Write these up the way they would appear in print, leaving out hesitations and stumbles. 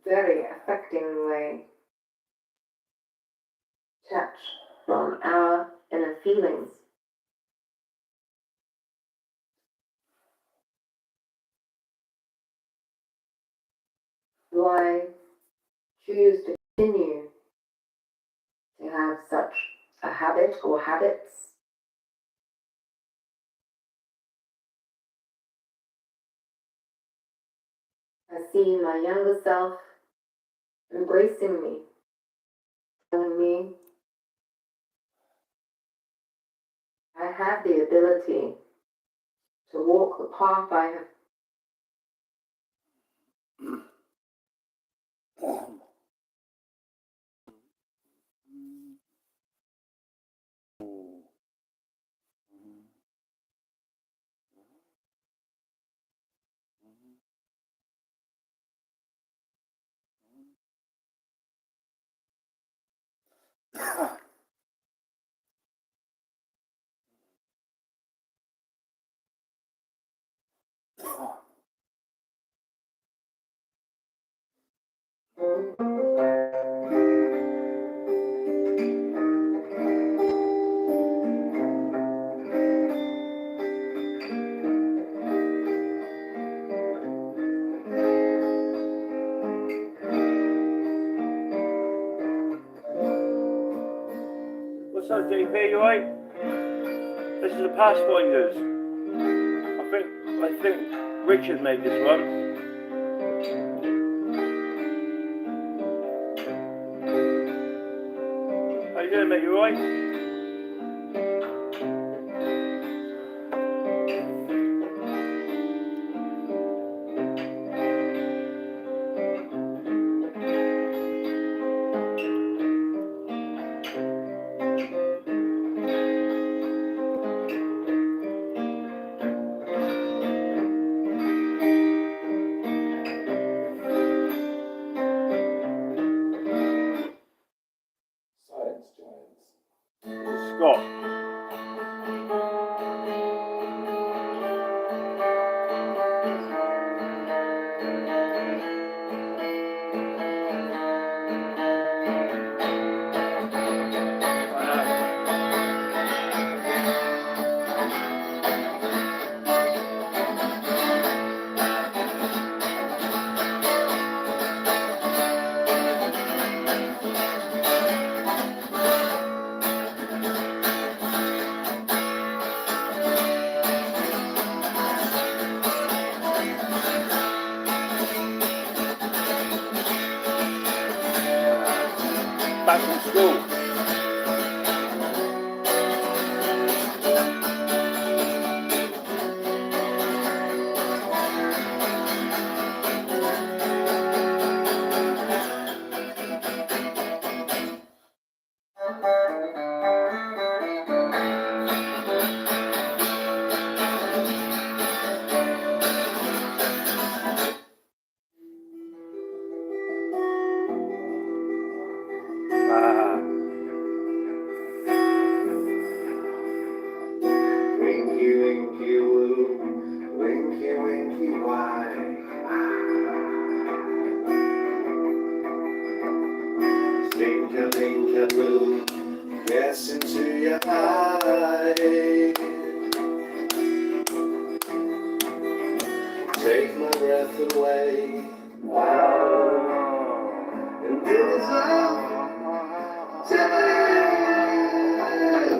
very affecting way. Touch from our inner feelings. Do I choose to continue to have such a habit or habits? I see my younger self embracing me, telling me I have the ability to walk the path I have. What's up, DP? You right? This is the Pathfinders. I think Richard made this one. How you doing, mate? You right? Scott. Back from school. Winky, winky, woo, winky, winky, why? Stinker, linker, blue, guess into your eye. Take my breath away, and this is all time.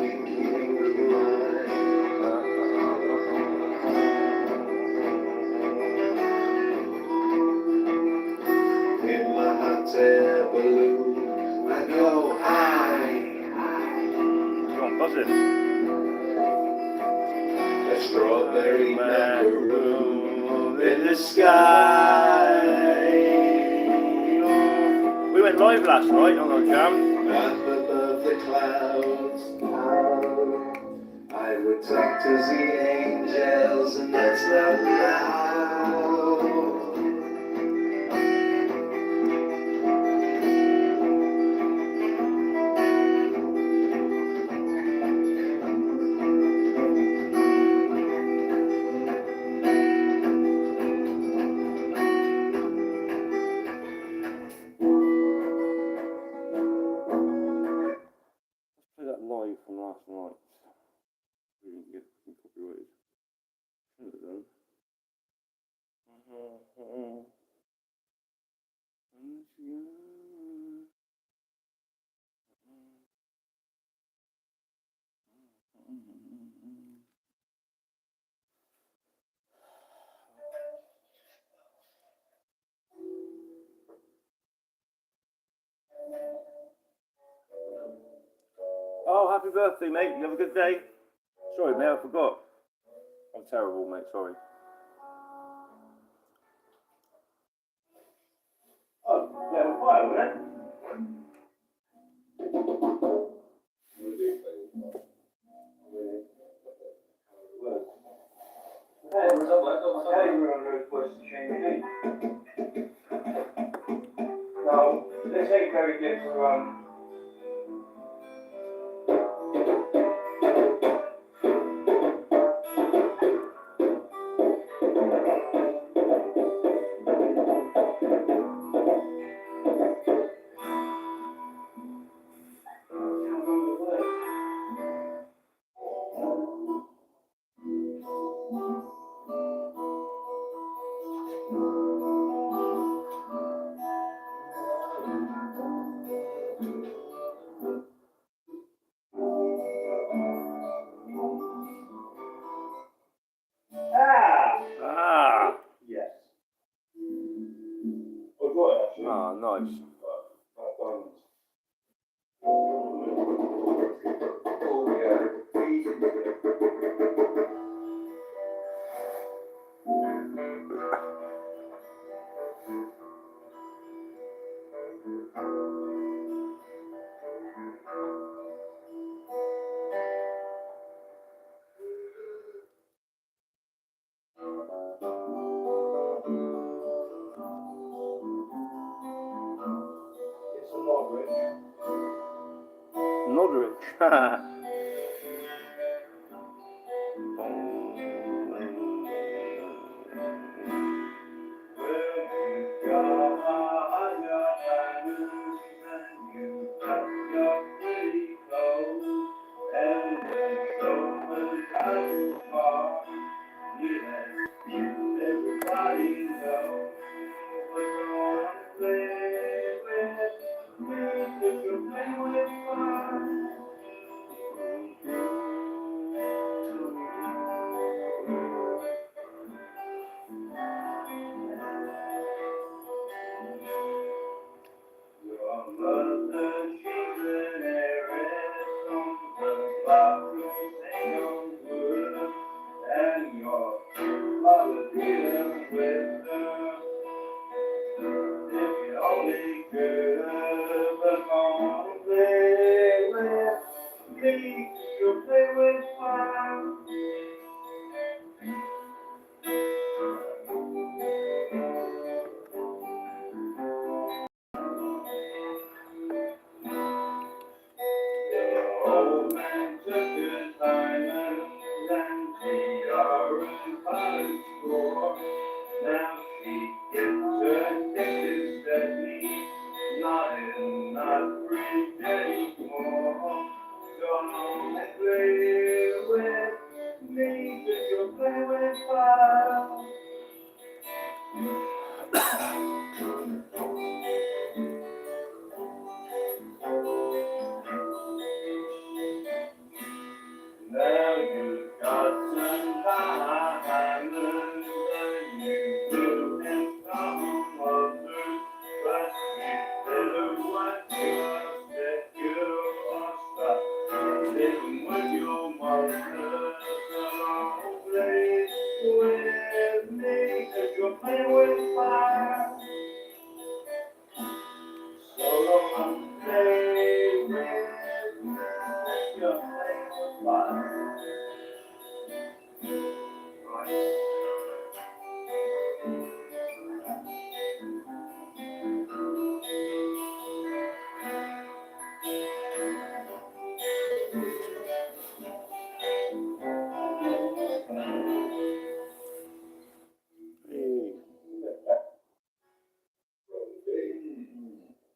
Winky, winky, why? In my hot air balloon, I go high. Come on, buzz it. A strawberry macaroon in the sky. We went live last night on our jam. Up above the clouds, I would talk to the angels, and that's not loud. Oh, happy birthday, mate. You have a good day. Sorry, mate, I forgot. I'm terrible, mate. Sorry. Oh, yeah, I'm quiet, wasn't it? No, let's take Gary get to Yes. I've got it actually. Ah, nice. It's a Nodrich. Nodrich.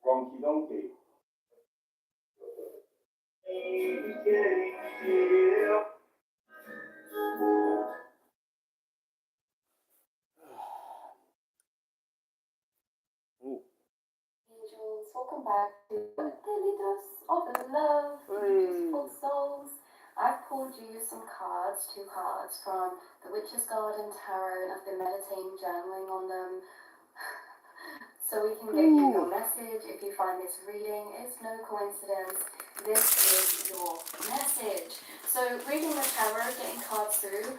Ronky donkey. welcome back to a daily dose of love, beautiful souls. I've pulled you some cards, 2 cards from the Witch's Garden Tarot, and I've been meditating, journaling on them, so we can get you your message. If you find this reading, it's no coincidence, this is your message. So reading the tarot, getting cards through,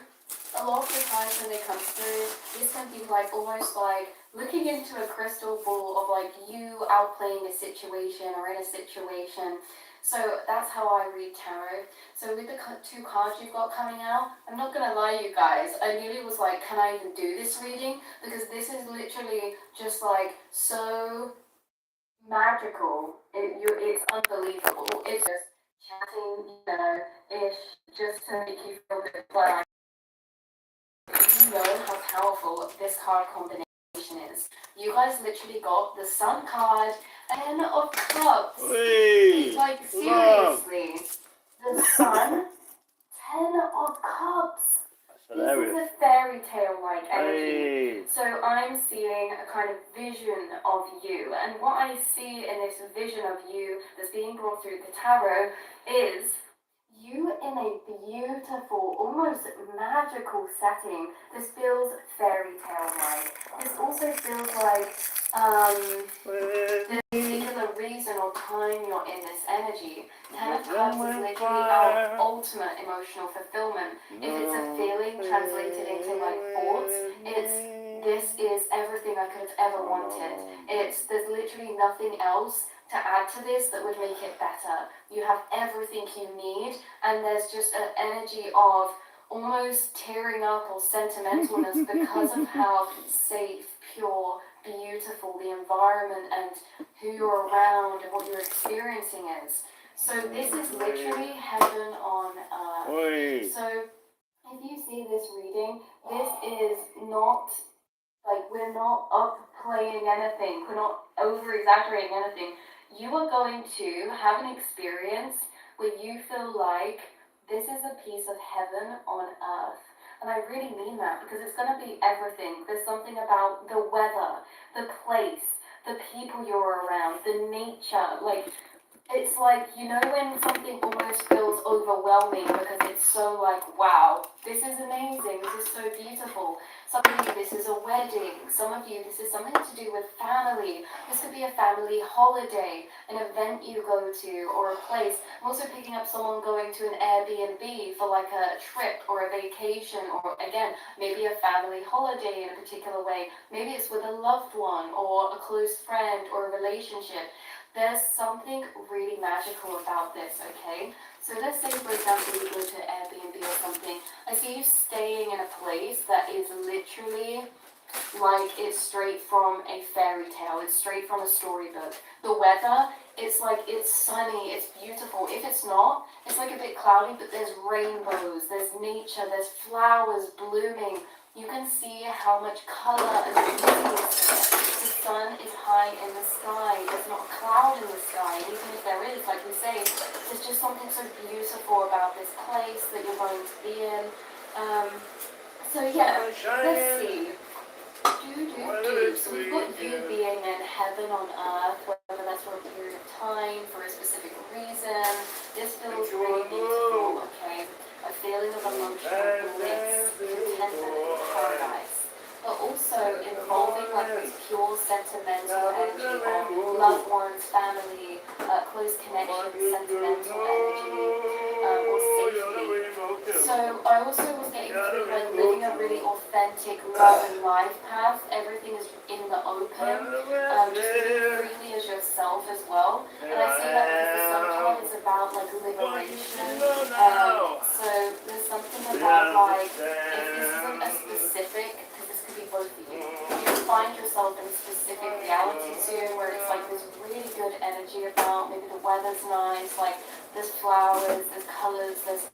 a lot of the times when they come through, this can be like almost like looking into a crystal ball of like you outplaying a situation or in a situation. So that's how I read tarot. So with the 2 cards you've got coming out, I'm not going to lie you guys, I nearly was like, can I even do this reading? Because this is literally just like so magical. It's unbelievable. It's just chatting, ish, just to make you feel good. But you know how powerful this card combination is. You guys literally got the Sun card and of Cups. Hey, like seriously, the Sun, 10 of Cups. This is a fairy tale like energy. So I'm seeing a kind of vision of you, and what I see in this vision of you that's being brought through the tarot is you in a beautiful, almost magical setting. This feels fairy tale-like. This also feels like the particular reason or time you're in this energy. 10 of Cups is literally our ultimate emotional fulfillment. If it's a feeling translated into like thoughts, this is everything I could have ever wanted. There's literally nothing else to add to this that would make it better. You have everything you need, and there's just an energy of almost tearing up or sentimentalness because of how safe, pure, beautiful the environment and who you're around and what you're experiencing is. So this is literally heaven on earth. So if you see this reading, this is not like we're not upplaying anything, we're not over-exaggerating anything. You are going to have an experience where you feel like this is a piece of heaven on earth. And I really mean that because it's going to be everything. There's something about the weather, the place, the people you're around, the nature. Like, it's like, when something almost feels overwhelming because it's so like, wow, this is amazing, this is so beautiful. Some of you, this is a wedding. Some of you, this is something to do with family. This could be a family holiday, an event you go to, or a place. I'm also picking up someone going to an Airbnb for like a trip or a vacation, or again, maybe a family holiday in a particular way. Maybe it's with a loved one or a close friend or a relationship. There's something really magical about this, okay? So let's say, for example, you go to Airbnb or something. I see you staying in a place that is literally like it's straight from a fairy tale. It's straight from a storybook. The weather, it's like it's sunny, it's beautiful. If it's not, it's like a bit cloudy, but there's rainbows, there's nature, there's flowers blooming. You can see how much color and beauty is there. The sun is high in the sky. There's not a cloud in the sky. And even if there is, like we say, there's just something so beautiful about this place that you're going to be in. So yeah, let's see. So we've got you being in heaven on earth, whether that's for a period of time, for a specific reason. This feels really beautiful, okay? A feeling of emotional bliss, contentment, and paradise. But also involving like this pure sentimental energy of loved ones, family, close connections, sentimental energy, or safety. So I also was getting through like living a really authentic love and life path. Everything is in the open, just living freely as yourself as well. And I say that because the sun card is about like liberation. So there's something about like, if this isn't a specific, because this could be both of you, you find yourself in a specific reality zone where it's like this really good energy about, maybe the weather's nice, like there's flowers, there's colors, there's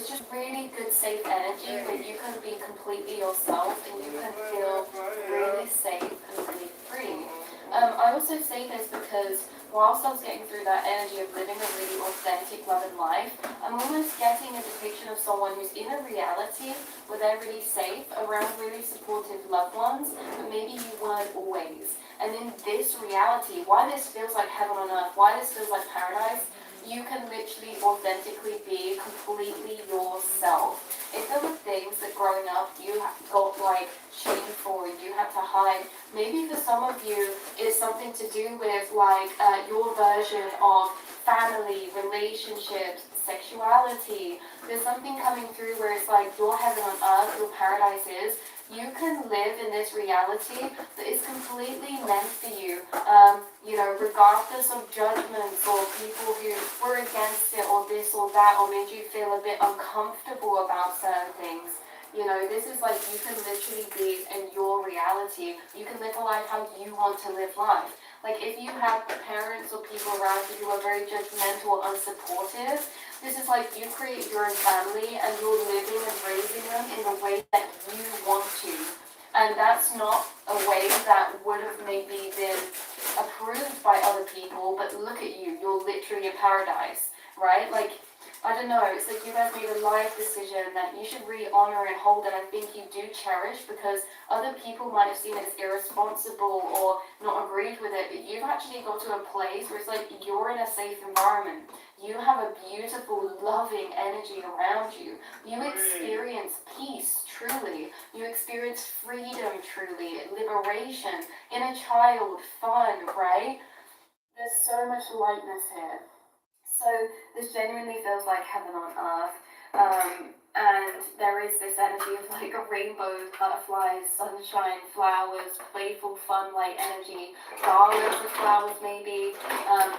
just really good safe energy where you can be completely yourself and you can feel really safe and really free. I also say this because whilst I was getting through that energy of living a really authentic love and life, I'm almost getting a depiction of someone who's in a reality where they're really safe around really supportive loved ones, but maybe you weren't always. And in this reality, why this feels like heaven on earth, why this feels like paradise, you can literally authentically be completely yourself. If there were things that growing up you got like shame for, you had to hide, maybe for some of you it's something to do with like your version of family, relationships, sexuality. There's something coming through where it's like your heaven on earth, your paradise is. You can live in this reality that is completely meant for you, regardless of judgments or people who were against it or this or that or made you feel a bit uncomfortable about certain things. This is like you can literally be in your reality. You can live a life how you want to live life. Like if you have parents or people around you who are very judgmental or unsupportive, this is like you create your own family and you're living and raising them in the way that you want to. And that's not a way that would have maybe been approved by other people, but look at you, you're literally in paradise, right? Like, I don't know, it's like you guys made a life decision that you should really honor and hold, and I think you do cherish, because other people might have seen it as irresponsible or not agreed with it, but you've actually got to a place where it's like you're in a safe environment. You have a beautiful, loving energy around you. You experience peace, truly. You experience freedom, truly, liberation, inner child, fun, right? There's so much lightness here. So this genuinely feels like heaven on earth, and there is this energy of like a rainbow, butterflies, sunshine, flowers, playful, fun, light energy, garlands of flowers maybe,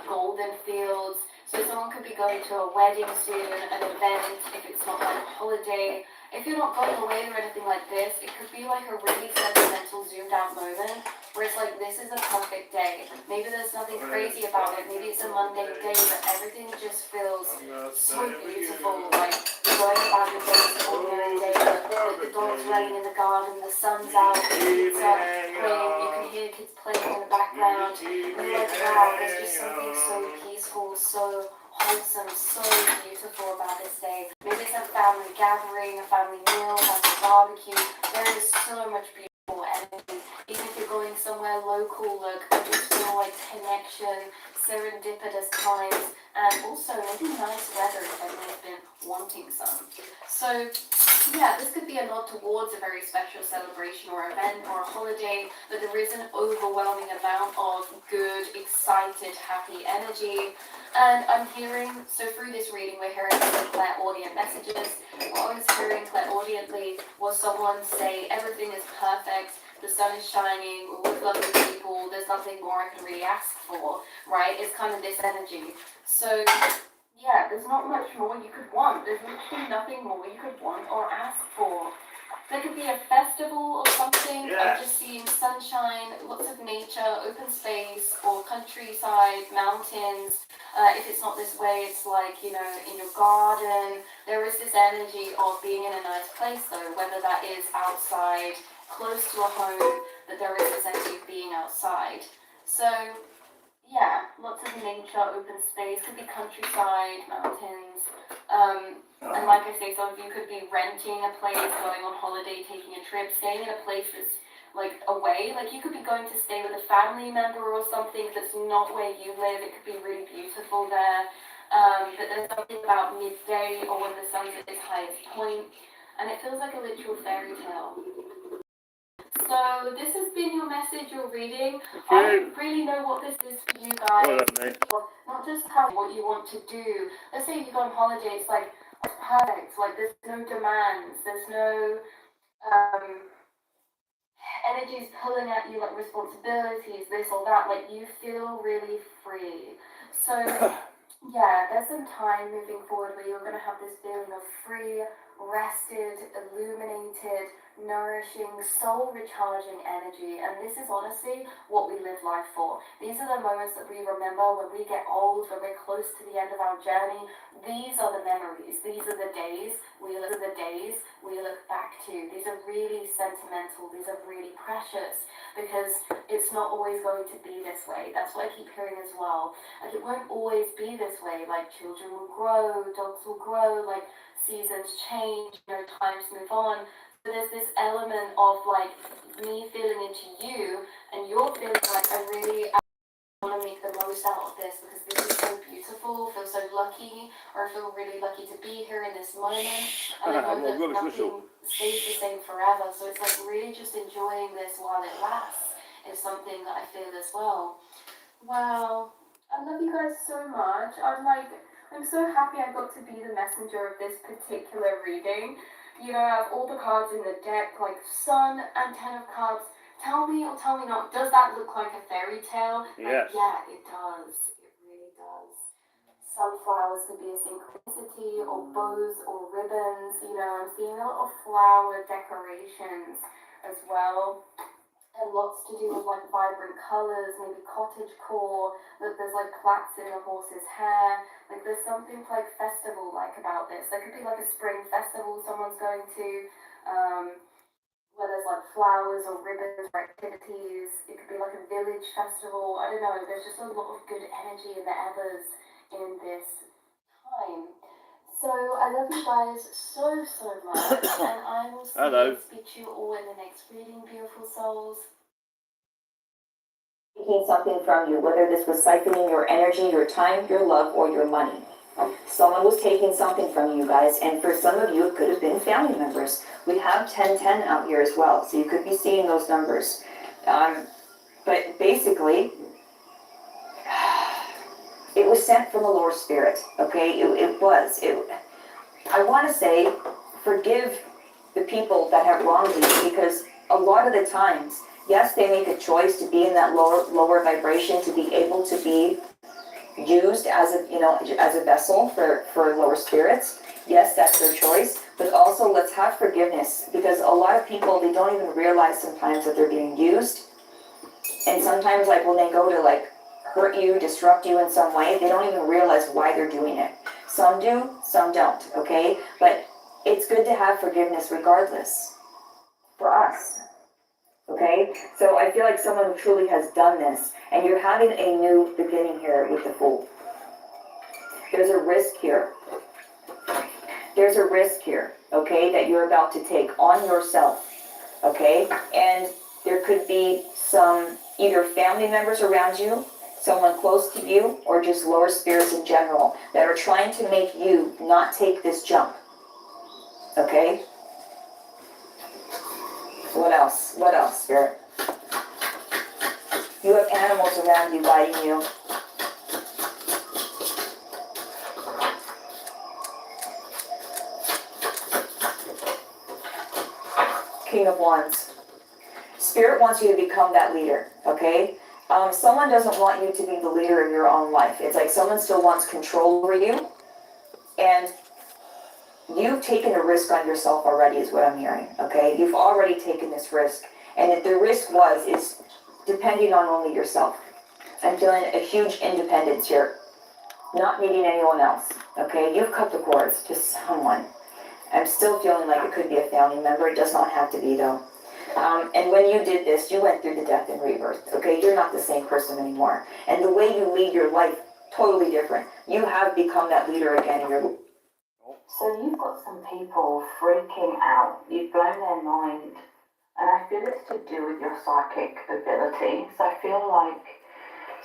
golden fields. So someone could be going to a wedding soon, an event, if it's not like a holiday. If you're not going away or anything like this, it could be like a really sentimental, zoomed out moment where it's like, this is a perfect day. Maybe there's nothing crazy about it. Maybe it's a mundane day, but everything just feels so beautiful. Like you're going about your day, it's an ordinary day, but the dog's running in the garden, the sun's out, the kids are playing, you can hear kids playing in the background. And you're like, wow, there's just something so peaceful, so wholesome, so beautiful about this day. Maybe it's a family gathering, a family meal, like a barbecue. There is so much beautiful energy. Even if you're going somewhere local, look, I just feel like connection, serendipitous times, and also maybe nice weather if anyone's been wanting some. So yeah, this could be a nod towards a very special celebration or event or a holiday, but there is an overwhelming amount of good, excited, happy energy. And I'm hearing, so through this reading, we're hearing some clairaudient messages. What I was hearing clairaudiently was someone say, everything is perfect, the sun is shining, we're with lovely people, there's nothing more I can really ask for, right? It's kind of this energy. So yeah, there's not much more you could want. There's literally nothing more you could want or ask for. There could be a festival or something. Yeah. I'm just seeing sunshine, lots of nature, open space, or countryside, mountains. If it's not this way, it's like, in your garden. There is this energy of being in a nice place though, whether that is outside, close to a home, but there is this energy of being outside. So yeah, lots of nature, open space, could be countryside, mountains, and like I say, some of you could be renting a place, going on holiday, taking a trip, staying in a place that's like away, like you could be going to stay with a family member or something that's not where you live. It could be really beautiful there, but there's something about midday or when the sun's at its highest point, and it feels like a literal fairy tale. So this has been your message, your reading. Okay. I don't really know what this is for you guys. Not just what you want to do. Let's say you go on holiday, it's like, it's perfect. Like there's no demands, there's no energies pulling at you like responsibilities, this or that. Like you feel really free. So yeah, there's some time moving forward where you're going to have this feeling of free, rested, illuminated, nourishing, soul recharging energy. And this is honestly what we live life for. These are the moments that we remember when we get old, when we're close to the end of our journey. These are the memories. These are the days we look back to. These are really sentimental. These are really precious because it's not always going to be this way. That's what I keep hearing as well. Like it won't always be this way. Like children will grow, dogs will grow, like seasons change, times move on. So there's this element of like me feeling into you sort of feeling like I want to make the most out of this because this is so beautiful, I feel so lucky, or I feel really lucky to be here in this moment, and I know that nothing stays the same forever, so it's like really just enjoying this while it lasts is something that I feel as well. Wow, I love you guys so much. I'm so happy I got to be the messenger of this particular reading. You know, I have all the cards in the deck, like Sun and Ten of Cups. Tell me or tell me not, does that look like a fairy tale? Yes. Like, yeah, it does. It really does. Sunflowers could be a synchronicity, or bows, or ribbons. You know, I'm seeing a lot of flower decorations as well. And lots to do with like vibrant colours, maybe cottage core. Look, there's like plaits in the horse's hair. Like there's something like festival like about this. There could be like a spring festival someone's going to. Where there's like flowers or ribbons or activities. It could be like a village festival. I don't know. There's just a lot of good energy in the ethers in this time. So I love you guys so much, and I will speak to you all in the next reading, beautiful souls. Taking something from you, whether this was siphoning your energy, your time, your love, or your money. Someone was taking something from you guys, and for some of you, it could have been family members. We have 1010 out here as well, so you could be seeing those numbers. But basically, it was sent from a lower spirit, okay? I want to say, forgive the people that have wronged you, because a lot of the times, yes, they make a choice to be in that lower vibration, to be able to be used as a vessel for lower spirits. Yes, that's their choice, but also let's have forgiveness, because a lot of people, they don't even realize sometimes that they're being used, and sometimes like when they go to like hurt you, disrupt you in some way, they don't even realize why they're doing it. Some do, some don't, okay? But it's good to have forgiveness regardless, for us. Okay, so I feel like someone who truly has done this, and you're having a new beginning here with the Fool. There's a risk here. There's a risk here, okay, that you're about to take on yourself, okay? And there could be some either family members around you, someone close to you, or just lower spirits in general that are trying to make you not take this jump, okay? What else? What else, Spirit? You have animals around you guiding you. King of Wands. Spirit wants you to become that leader, okay? Someone doesn't want you to be the leader of your own life. It's like someone still wants control over you, and you've taken a risk on yourself already is what I'm hearing, okay? You've already taken this risk, and the risk is depending on only yourself. I'm feeling a huge independence here, not needing anyone else, okay? You've cut the cords to someone. I'm still feeling like it could be a family member. It does not have to be, though. And when you did this, you went through the death and rebirth, okay? You're not the same person anymore. And the way you lead your life, totally different. You have become that leader again in your life. So you've got some people freaking out. You've blown their mind. And I feel it's to do with your psychic abilities. I feel like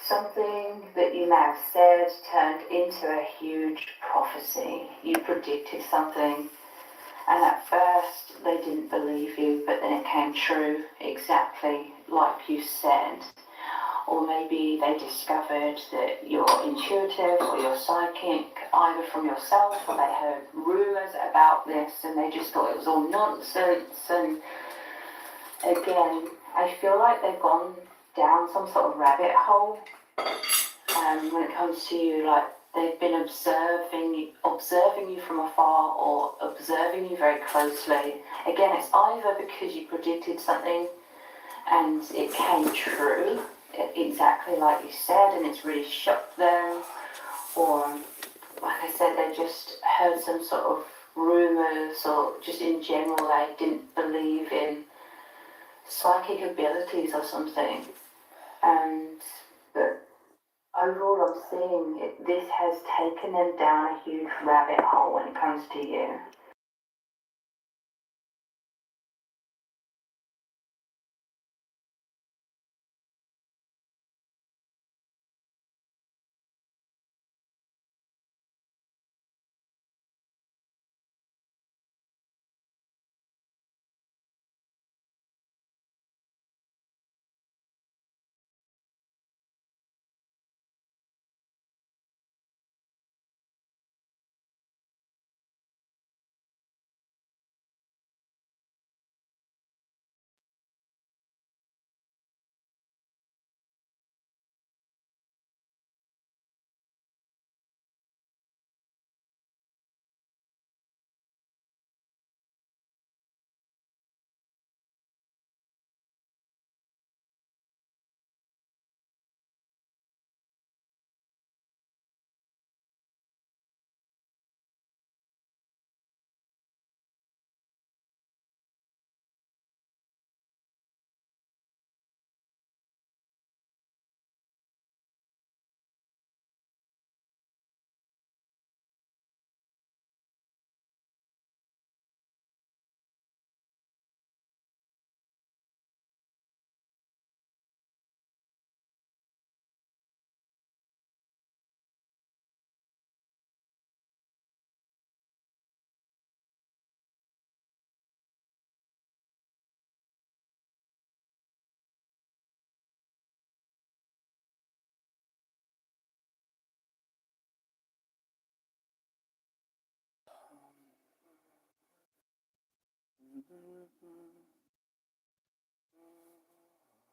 something that you may have said turned into a huge prophecy. You predicted something, and at first they didn't believe you, but then it came true exactly like you said. Or maybe they discovered that you're intuitive or you're psychic, either from yourself or they heard rumours about this and they just thought it was all nonsense. And again, I feel like they've gone down some sort of rabbit hole when it comes to you. Like they've been observing you from afar or observing you very closely. Again, it's either because you predicted something and it came true, exactly like you said, and it's really shocked them, or like I said, they just heard some sort of rumours, or just in general they didn't believe in psychic abilities or something. But overall I'm seeing this has taken them down a huge rabbit hole when it comes to you.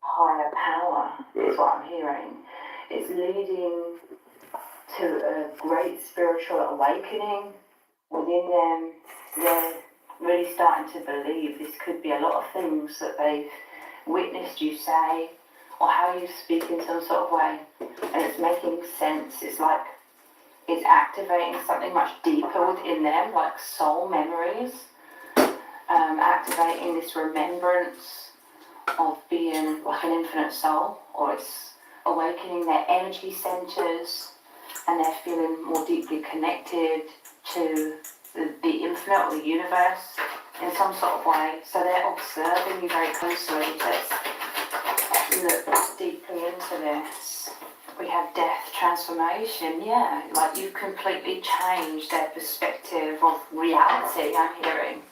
higher power is what I'm hearing. It's leading to a great spiritual awakening within them. They're really starting to believe this could be a lot of things that they've witnessed you say, or how you speak in some sort of way, and it's making sense. It's like it's activating something much deeper within them, like soul memories, activating this remembrance of being like an infinite soul, or it's awakening their energy centers, and they're feeling more deeply connected to the infinite or the universe in some sort of way. So they're observing you very closely. Let's look deeply into this. We have death transformation, yeah, like you've completely changed their perspective of reality, I'm hearing.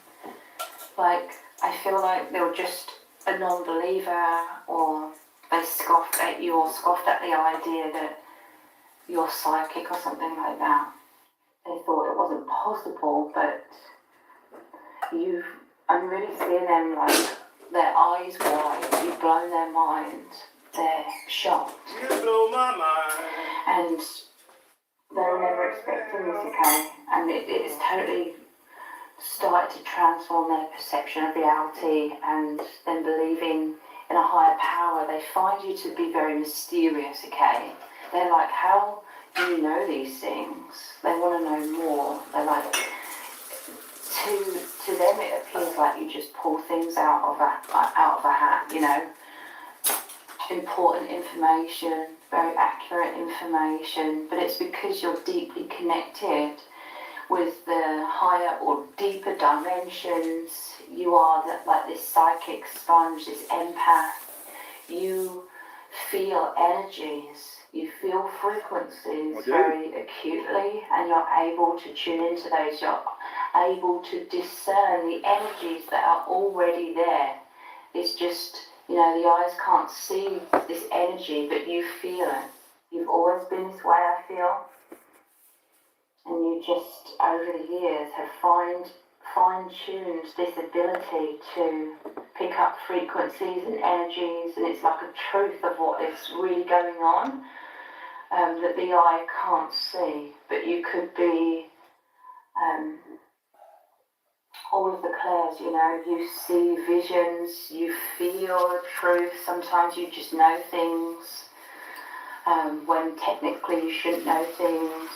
Like, I feel like they were just a non-believer, or they scoffed at you, or scoffed at the idea that you're psychic or something like that. They thought it wasn't possible, but I'm really seeing them like their eyes wide, you've blown their mind, they're shocked. You blow my mind. And they were never expecting this, okay? And it's totally started to transform their perception of reality, and then believing in a higher power. They find you to be very mysterious, okay? They're like, how do you know these things? They want to know more. They're like, to them it appears like you just pull things out of a hat, you know? Important information, very accurate information, but it's because you're deeply connected with the higher or deeper dimensions. You are like this psychic sponge, this empath. You feel energies, you feel frequencies very acutely, and you're able to tune into those. You're able to discern the energies that are already there. It's just, you know, the eyes can't see this energy, but you feel it. You've always been this way, I feel. And you just, over the years, have fine-tuned this ability to pick up frequencies and energies, and it's like a truth of what is really going on, that the eye can't see. But you could be all of the clairs, you know, you see visions, you feel the truth, sometimes you just know things, when technically you shouldn't know things.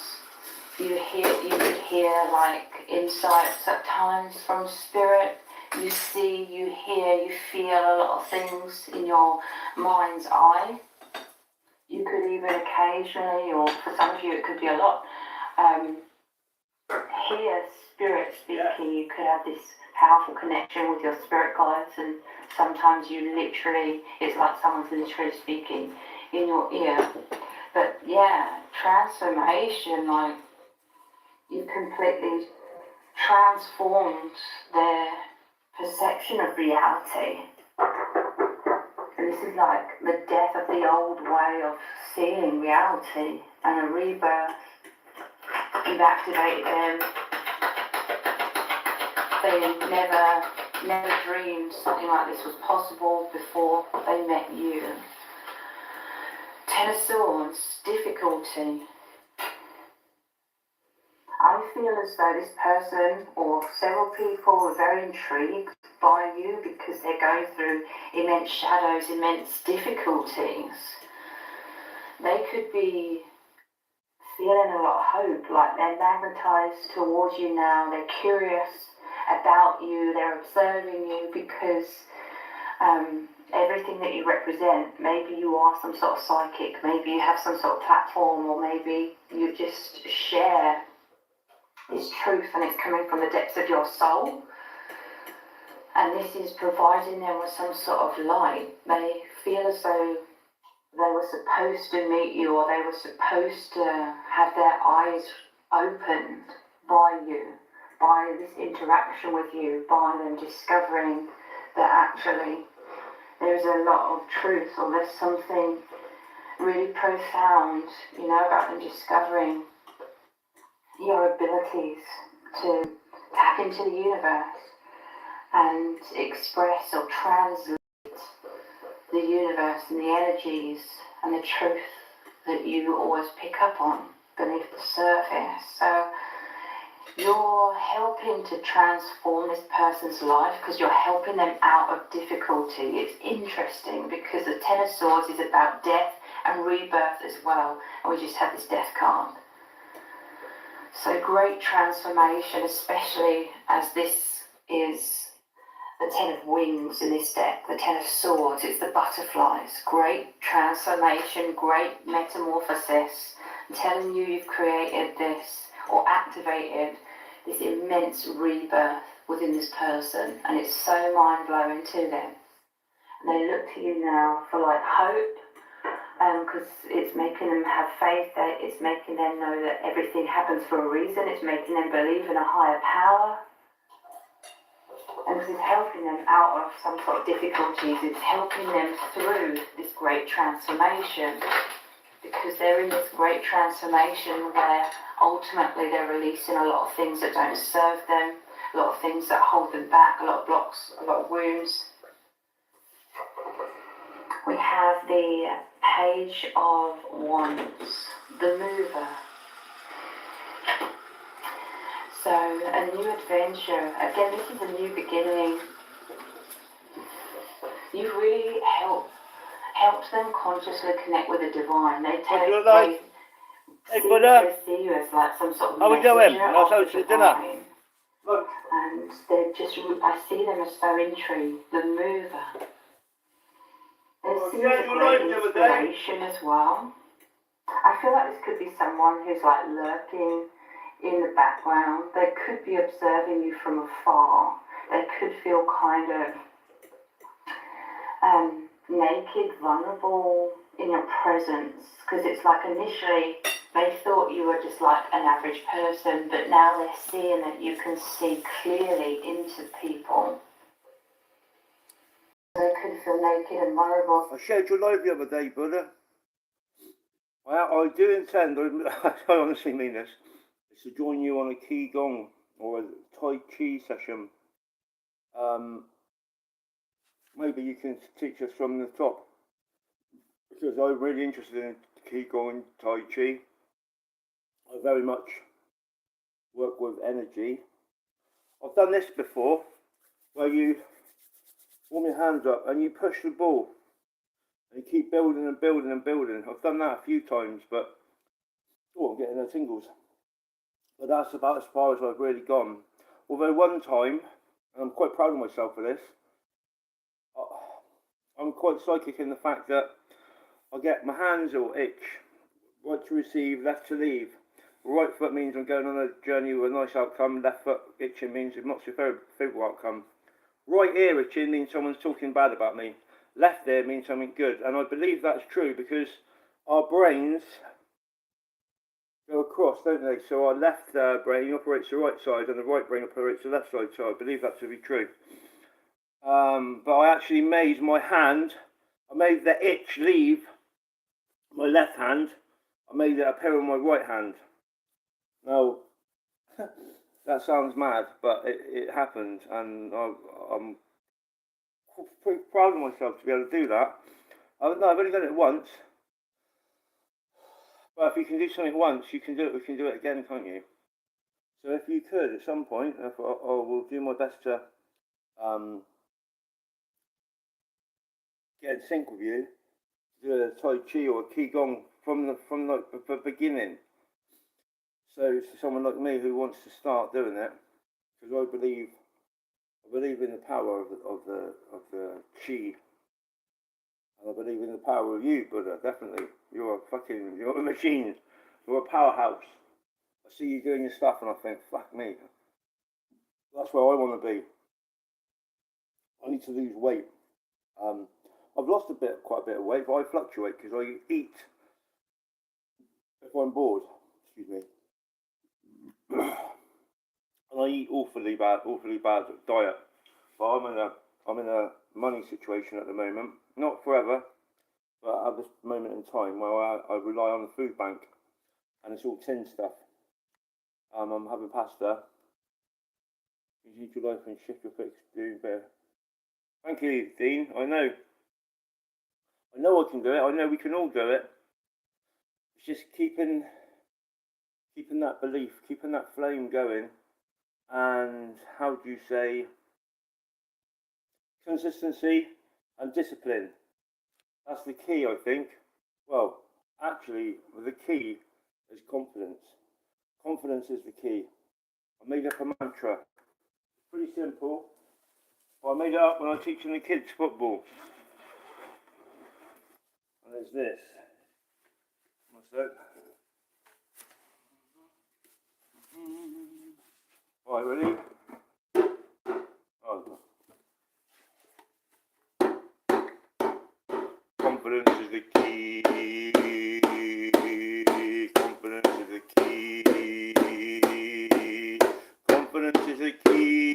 You could hear like insights at times from spirit. You see, you hear, you feel a lot of things in your mind's eye. You could even occasionally, or for some of you it could be a lot, hear spirit speaking. You could have this powerful connection with your spirit guides, and sometimes you literally, it's like someone's literally speaking in your ear. But yeah, transformation, like, you've completely transformed their perception of reality. And this is like the death of the old way of seeing reality, and a rebirth. You've activated them. They never dreamed something like this was possible before they met you. Ten of Swords, difficulty. I feel as though this person or several people are very intrigued by you because they're going through immense shadows, immense difficulties. They could be feeling a lot of hope, like they're magnetized towards you now, they're curious about you, they're observing you because everything that you represent, maybe you are some sort of psychic, maybe you have some sort of platform, or maybe you just share this truth and it's coming from the depths of your soul, and this is providing them with some sort of light. They feel as though they were supposed to meet you, or they were supposed to have their eyes opened by you, by this interaction with you, by them discovering that actually there's a lot of truth, or there's something really profound, you know, about them discovering your abilities to tap into the universe. and express or translate the universe and the energies and the truth that you always pick up on beneath the surface. So you're helping to transform this person's life because you're helping them out of difficulty. It's interesting because the Ten of Swords is about death and rebirth as well, and we just had this death card. So great transformation, especially as this is the Ten of Wings in this deck, the Ten of Swords, it's the butterflies. Great transformation, great metamorphosis. I'm telling you, you've created this or activated this immense rebirth within this person, and it's so mind-blowing to them. And they look to you now for like hope, because it's making them have faith, that it's making them know that everything happens for a reason, it's making them believe in a higher power. And because it's helping them out of some sort of difficulties, it's helping them through this great transformation, because they're in this great transformation where ultimately they're releasing a lot of things that don't serve them, a lot of things that hold them back, a lot of blocks, a lot of wounds. We have the Page of Wands, the Mover. So, a new adventure. Again, this is a new beginning. You've really helped them consciously connect with the divine. They see you as like some sort of messenger of the divine. And they're just, I see them as so intrigued. The Mover. They see you as a great inspiration as well. I feel like this could be someone who's like lurking in the background. They could be observing you from afar. They could feel kind of naked, vulnerable in your presence, because it's like initially they thought you were just like an average person, but now they're seeing that you can see clearly into people. They could feel naked and vulnerable. I shared your live the other day, brother. Well, I do intend, I honestly mean this, is to join you on a Qigong or a Tai Chi session. Maybe you can teach us from the top, because I'm really interested in Qigong and Tai Chi. I very much work with energy. I've done this before, where you warm your hands up and you push the ball and you keep building and building and building. I've done that a few times, but I'm getting the tingles. But that's about as far as I've really gone. Although one time, and I'm quite proud of myself for this, I'm quite psychic in the fact that I get my hands all itch. Right to receive, left to leave. Right foot means I'm going on a journey with a nice outcome. Left foot itching means it's not so favourable outcome. Right ear itching means someone's talking bad about me. Left ear means something good. And I believe that's true because our brains go across, don't they? So our left brain operates the right side and the right brain operates the left side. So I believe that to be true. But I actually made my hand, I made the itch leave my left hand. I made it appear on my right hand. Now, that sounds mad, but it happened, and I'm pretty proud of myself to be able to do that. I've only done it once, but if you can do something once, you can do it. We can do it again, can't you? So if you could, at some point, I will do my best to get in sync with you, do a Tai Chi or a Qigong from the beginning. So for someone like me who wants to start doing it, because I believe in the power of the Qi, and I believe in the power of you, Buddha. Definitely, you're a machine. You're a powerhouse. I see you doing your stuff, and I think, fuck me, that's where I want to be. I need to lose weight. I've lost quite a bit of weight, but I fluctuate because I eat if I'm bored. Excuse me. And I eat awfully bad diet. But I'm in a money situation at the moment. Not forever, but at this moment in time where I rely on the food bank, and it's all tin stuff. I'm having pasta Change your life and shift your focus to doing better. Thank you, Dean. I know I can do it. I know we can all do it. It's just keeping that belief, keeping that flame going, and how do you say, consistency and discipline. That's the key, I think. Well, actually, the key is confidence. Confidence is the key. I made up a mantra. It's pretty simple. But I made it up when I was teaching the kids football. And there's this. What's that? Right, ready? Oh. Confidence is the key. Confidence is the key. Confidence is the key.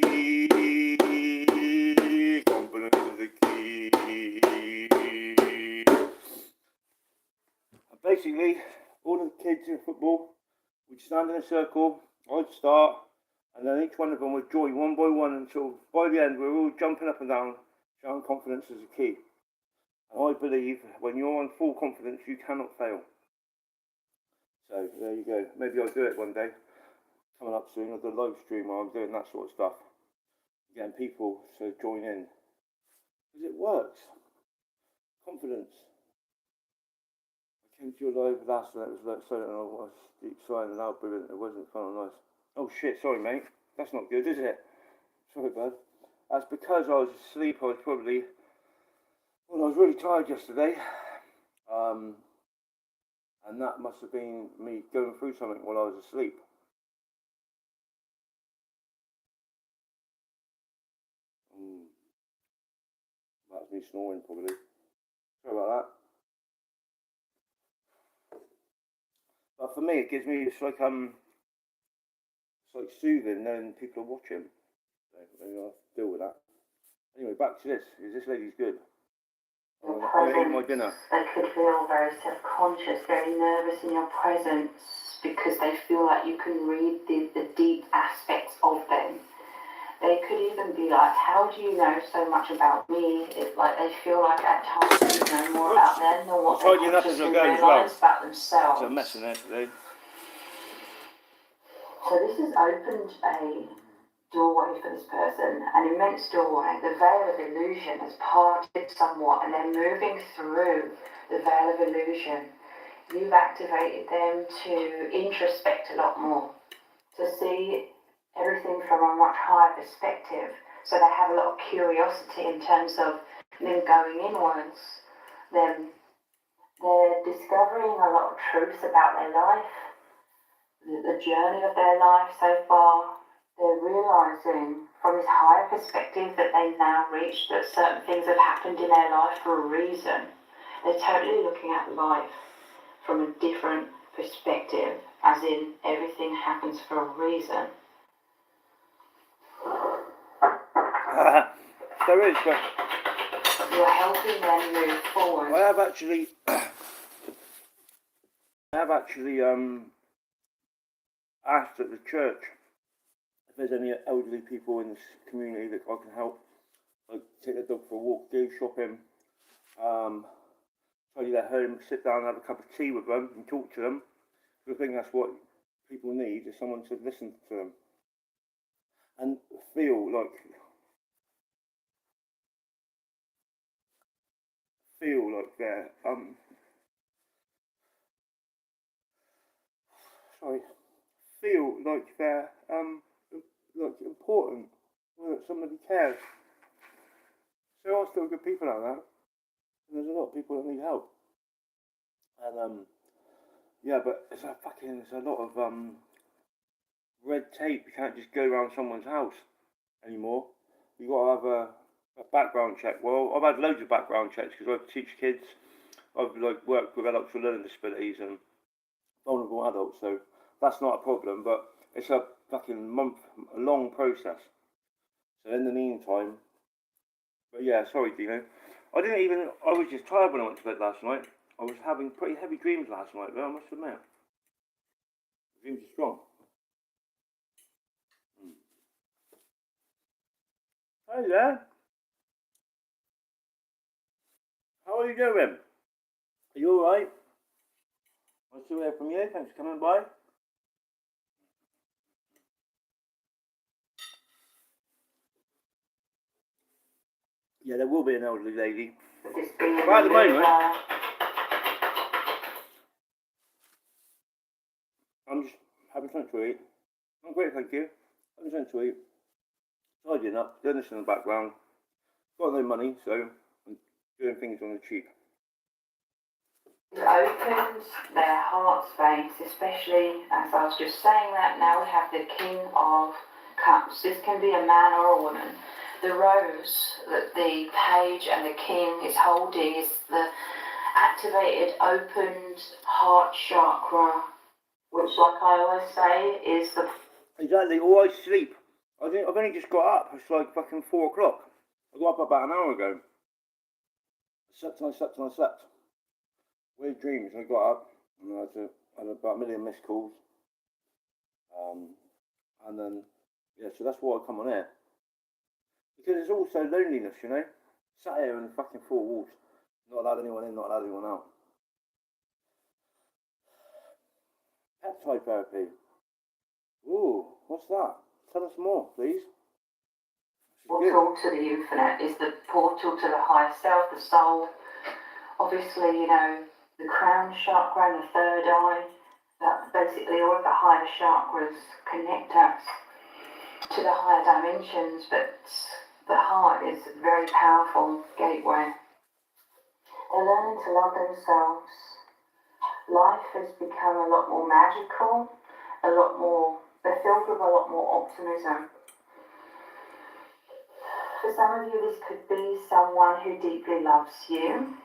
Confidence is the key. And basically, all of the kids in football would stand in a circle. I'd start, and then each one of them would join one by one until by the end we're all jumping up and down, shouting confidence is the key. And I believe when you're on full confidence, you cannot fail. So there you go. Maybe I'll do it one day. Coming up soon, I'll do a live stream where I'm doing that sort of stuff. Getting people to join in. Because it works. Confidence. I came to your live last night. It was like silent and I was deep sighing and loud breathing. It wasn't fun and nice. Oh shit, sorry mate. That's not good, is it? Sorry bud. That's because I was asleep. I was probably... Well, I was really tired yesterday, and that must have been me going through something while I was asleep. That's me snoring probably. Sorry about that. But for me, it gives me, it's like soothing knowing people are watching. So maybe I'll have to deal with that. Anyway, back to this. Is this lady's good? Your I ate my presence, dinner. they could feel very self-conscious, very nervous in your presence because they feel like you can read the deep aspects of them. They could even be like, how do you know so much about me? It's like they feel like at times you know more about them than what they consciously realise about themselves. There's a mess in there today. So this has opened a doorway for this person, an immense doorway. The veil of illusion has parted somewhat and they're moving through the veil of illusion. You've activated them to introspect a lot more, to see everything from a much higher perspective. So they have a lot of curiosity in terms of them going inwards. They're discovering a lot of truths about their life, the journey of their life so far. They're realising from this higher perspective that they've now reached that certain things have happened in their life for a reason. They're totally looking at life from a different perspective, as in everything happens for a reason. There is, but You're helping them move forward. I have actually asked at the church if there's any elderly people in this community that I can help, like take their dog for a walk, go shopping, tidy their home, sit down and have a cup of tea with them and talk to them. I think that's what people need, is someone to listen to them and feel like they're feel like they're like important, or that somebody cares. There are still good people out there, and there's a lot of people that need help. And yeah, but there's a lot of red tape. You can't just go around someone's house anymore. You got to have a background check. Well, I've had loads of background checks because I teach kids. I've worked with adults with learning disabilities and vulnerable adults, so that's not a problem. But it's a fucking month-long process. So in the meantime, but yeah, sorry, Dino. I was just tired when I went to bed last night. I was having pretty heavy dreams last night, though, I must admit. The dreams are strong. Hey there. How are you doing? Are you alright? Nice to hear from you. Thanks for coming by. Yeah, there will be an elderly lady. Right at the moment, I'm just having something to eat. I'm great, thank you. Having something to eat. Tidying up, doing this in the background. Got no money, so I'm doing things on the cheap. Opens their heart space, especially as I was just saying that. Now we have the King of Cups. This can be a man or a woman. The rose that the page and the king is holding is the activated, opened heart chakra, which, like I always say, is the... Exactly, or I sleep. I've only just got up. It's like fucking 4 o'clock. I got up about an hour ago. I slept and I slept and I slept. Weird dreams. I got up and I had about a million missed calls. And then, yeah, so that's why I come on air. Because it's also loneliness, you know? Sat here in the fucking 4 walls. Not allowed anyone in, not allowed anyone out. Peptide therapy. Ooh, what's that? Tell us more, please. Portal to the infinite is the portal to the higher self, the soul. Obviously, you know, the crown chakra and the third eye, that basically all of the higher chakras connect us to the higher dimensions, but the heart is a very powerful gateway. They're learning to love themselves. Life has become a lot more magical, they're filled with a lot more optimism. For some of you, this could be someone who deeply loves you.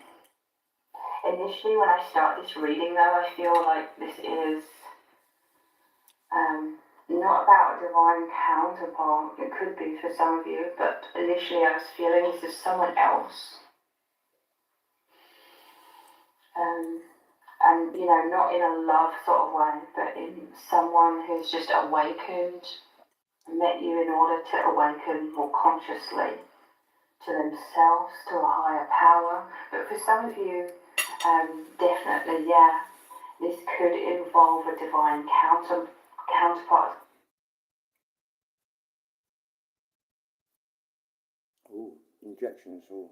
Initially, when I start this reading, though, I feel like this is not about a divine counterpart. It could be for some of you, but initially I was feeling this is someone else. And, you know, not in a love sort of way, but in someone who's just awakened, met you in order to awaken more consciously to themselves, to a higher power. But for some of you, definitely, yeah, this could involve a divine counterpart. Oh, injections. Oh.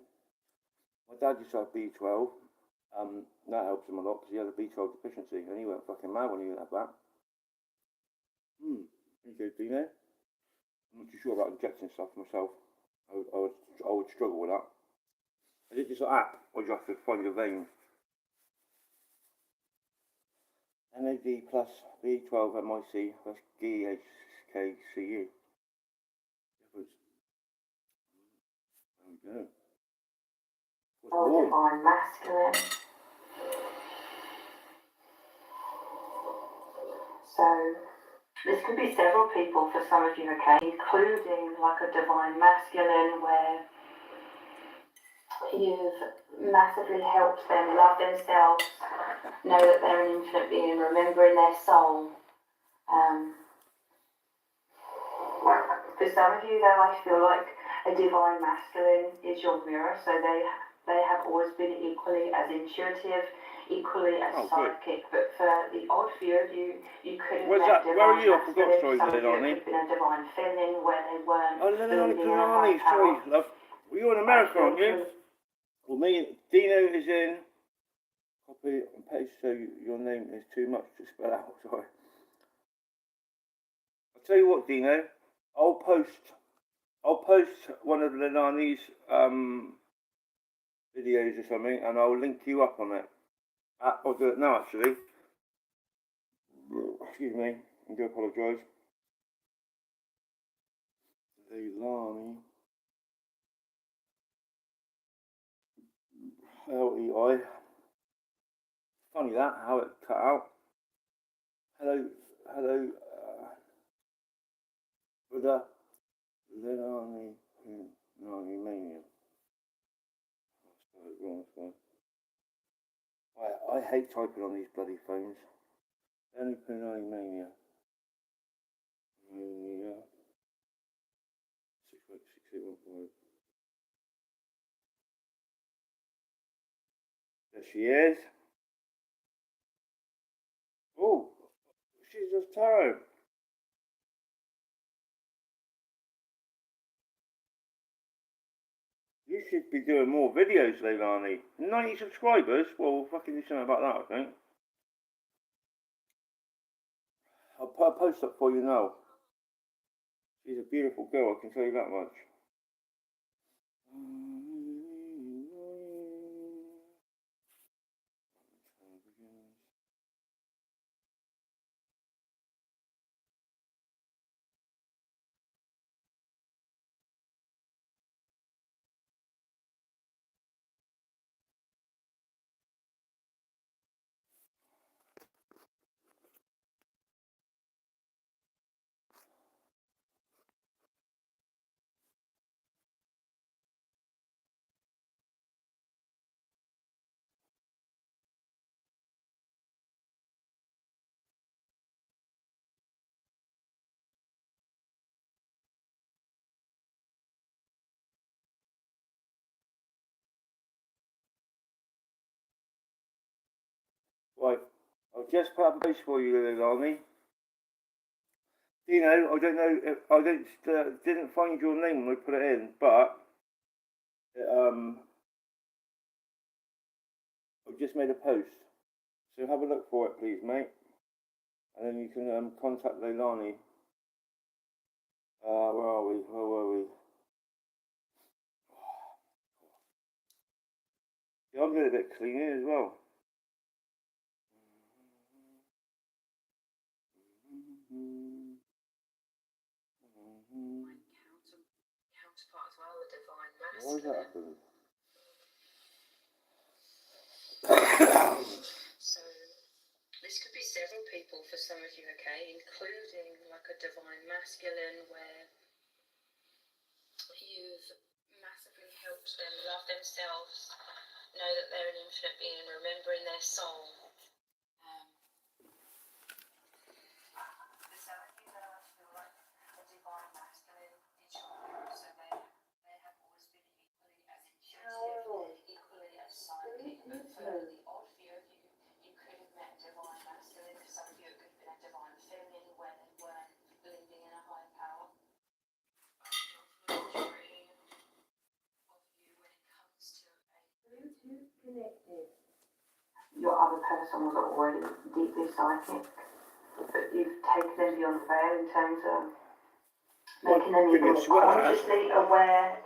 My dad used to have B12. That helps him a lot because he had a B12 deficiency and he went fucking mad when he had that. Okay, Dino. I'm not too sure about injecting stuff myself. I would struggle with that. Is it just like that, or do you have to find your veins? NAD plus B12 MIC plus GHKCU. There we go. Or divine masculine. So this could be several people for some of you, okay, including like a divine masculine where you've massively helped them love themselves, know that they're an infinite being, remembering their soul. For some of you, though, I feel like a divine masculine is your mirror, so they have always been equally as intuitive, equally as psychic, but for the odd few of you, you could have met divine Where are you? I forgot, masculine. sorry, Some of you Leilani. could have been a divine feminine where they weren't. Oh, Leilani, sorry, love. Well, you're in America, aren't you? Well, me, Dino is in. Copy and paste, so your name is too much to spell out, sorry. I'll tell you what, Dino, I'll post one of Leilani's videos or something, and I'll link you up on it. I'll do it now, actually. Excuse me, I do apologise. Leilani. L-E-I. Funny that, how it cut out. Hello, Buddha. Leilani Mania. I hate typing on these bloody phones. Leilani Mania. 6 weeks, 6 215. There she is. Oh, she's just tarot. You should be doing more videos, Leilani. 90 subscribers? Well, we'll fucking do something about that, I think. I'll put a post up for you now. She's a beautiful girl, I can tell you that much. Right, I'll just put up a post for you, Leilani. You know, I don't know if I didn't find your name when I put it in, but I've just made a post. So have a look for it, please, mate. And then you can contact Leilani. Where are we? Where were we? Yeah, I'm doing a bit cleaning as well. Counterpart as well, the divine masculine. Why is that happening? So this could be several people for some of you, okay, including like a divine masculine where you've massively helped them love themselves, know that they're an infinite being, and remembering their soul. So I think that I feel like a divine masculine digital, so they have always been equally as intuitive, equally as psychic, but for the odd few of you, you could have met divine masculine. For some of you, it could have been a divine feminine where they weren't believing in a higher power. The majority of you, when it comes to a Bluetooth connected. Your other person was already deeply psychic, but you've taken them beyond the veil in terms of making them even more consciously aware.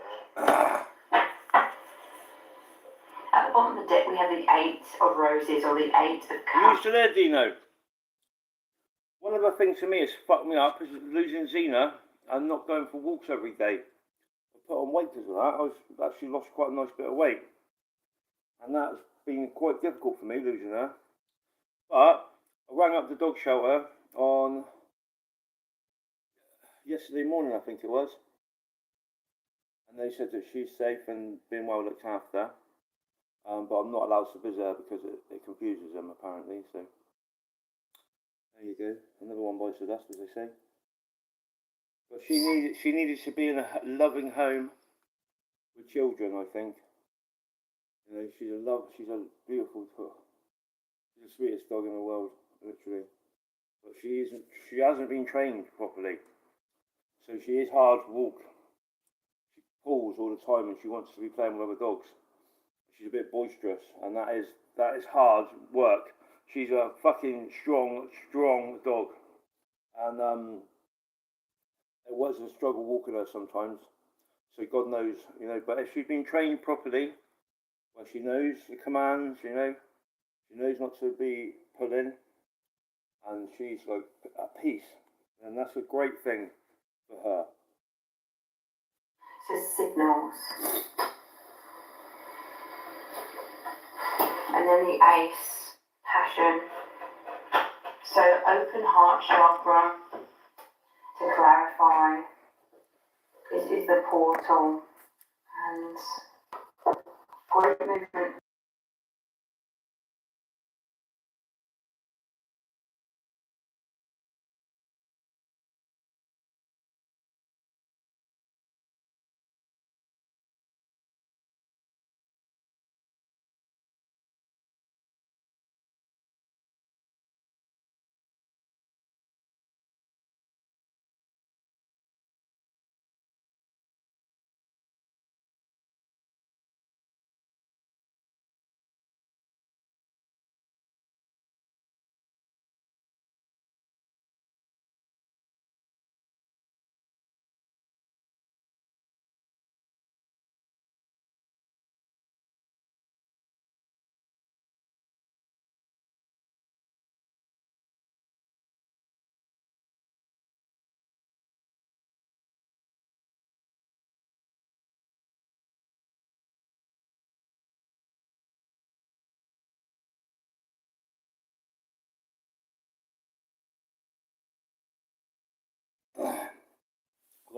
At the bottom of the deck, we have the 8 of roses, or the 8 of You cups. still there, Dino? One of the things for me has fucked me up is losing Xena and not going for walks every day. I put on weight because of that. I've actually lost quite a nice bit of weight. And that's been quite difficult for me, losing her. But I rang up the dog shelter on yesterday morning, I think it was. And they said that she's safe and being well looked after. But I'm not allowed to visit her because it confuses them, apparently. So there you go. Another one bites the dust, as they say. But she needed to be in a loving home with children, I think. You know, she's a beautiful, she's the sweetest dog in the world, literally. But she hasn't been trained properly. So she is hard to walk. She pulls all the time and she wants to be playing with other dogs. She's a bit boisterous, and that is hard work. She's a fucking strong dog. And it was a struggle walking her sometimes. So God knows, you know, but if she's been trained properly, well, she knows the commands, you know, she knows not to be pulling, and she's like at peace, and that's a great thing for her. So signals. And then the ace, passion. So open heart chakra, to clarify, this is the portal, and great movement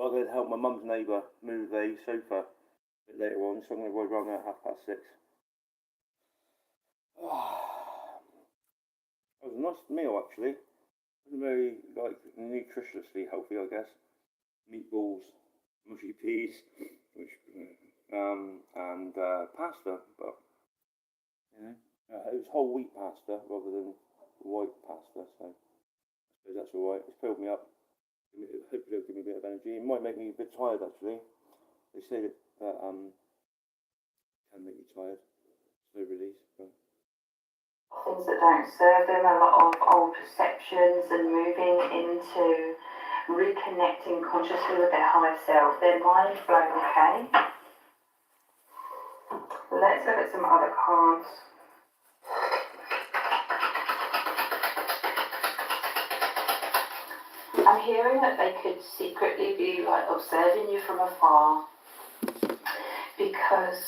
So I'm going to help my mum's neighbour move a sofa a bit later on, so I'm going to ride around there at 6:30. It was a nice meal actually. It wasn't very nutritiously healthy, I guess. Meatballs, mushy peas, and pasta, but it was whole wheat pasta rather than white pasta, so I suppose that's alright. It's filled me up. Hopefully it'll give me a bit of energy. It might make me a bit tired actually. They say that can make you tired. Slow release, but Things that don't serve them, a lot of old perceptions, and moving into reconnecting consciously with their higher self. Their mind blown, okay? Let's look at some other cards. I'm hearing that they could secretly be like observing you from afar because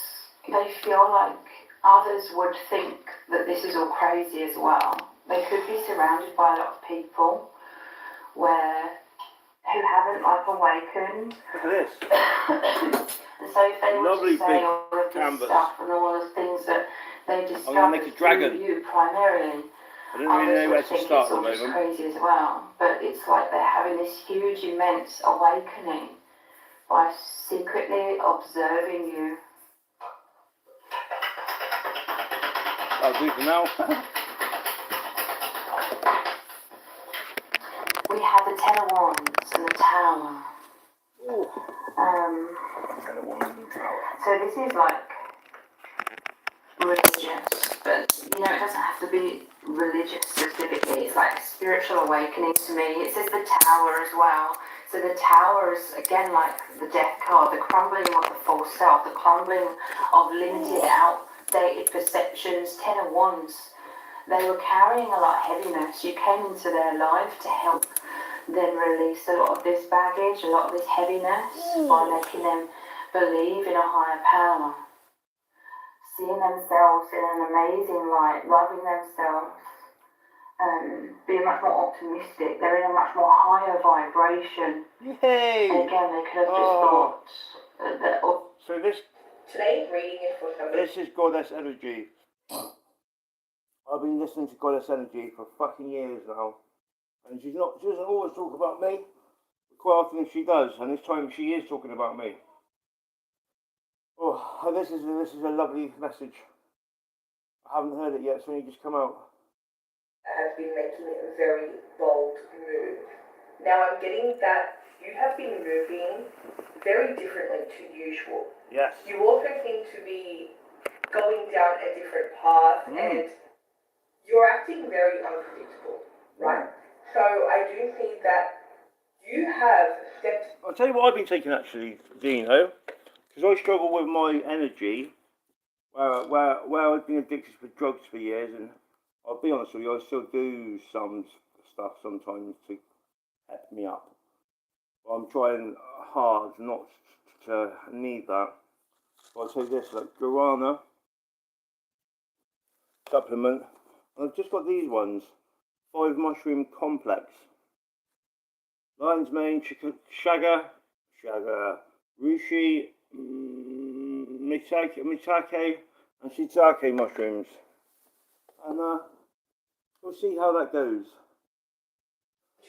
they feel like others would think that this is all crazy as well. They could be surrounded by a lot of people who haven't like awakened. look at this. And so if they were Lovely to say big all of this canvas. stuff and all the things that they I'm going to make discovered a dragon. through you primarily, I don't really know where to think start it's at all the just moment. crazy as well. But it's like they're having this huge, immense awakening by secretly observing you. That'll do for now. We have the Ten of Wands and the Tower. Ooh. So this is like religious, but it doesn't have to be religious specifically. It's like a spiritual awakening to me. It says the Tower as well. So the Tower is again like the Death card, the crumbling of the false self, the crumbling of limited, outdated perceptions. Ten of Wands. They were carrying a lot of heaviness. You came into their life to help them release a lot of this baggage, a lot of this heaviness, by making them believe in a higher power, seeing themselves in an amazing light, loving themselves, being much more optimistic. They're in a much more higher vibration. Yay! And again, they could have just thought that. So this Today's reading is for somebody. is goddess energy. I've been listening to goddess energy for fucking years now, and she doesn't always talk about me. But quite often she does, and this time she is talking about me. Oh, this is a lovely message. I haven't heard it yet. It's only just come out. Have been making a very bold move. Now I'm getting that you have been moving very differently to usual. Yes. You also seem to be going down a different path and you're acting very unpredictable, right? So I do think that you have stepped... I'll tell you what I've been taking actually, Dino, because I struggle with my energy, where I've been addicted to drugs for years, and I'll be honest with you, I still do some stuff sometimes to pep me up. But I'm trying hard not to need that. So I'll take this, like guarana supplement. And I've just got these ones, 5 mushroom complex. Lion's mane, shaga, rushi, mitake, and shiitake mushrooms. And we'll see how that goes.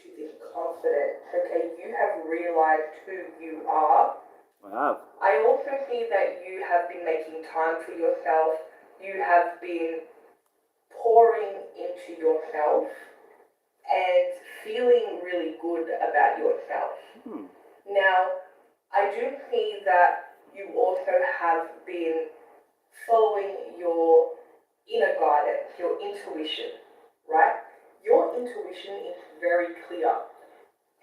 To be confident, okay? You have realized who you are. I have. I also see that you have been making time for yourself. You have been pouring into yourself and feeling really good about yourself. Now, I do see that you also have been following your inner guidance, your intuition, right? Your intuition is very clear.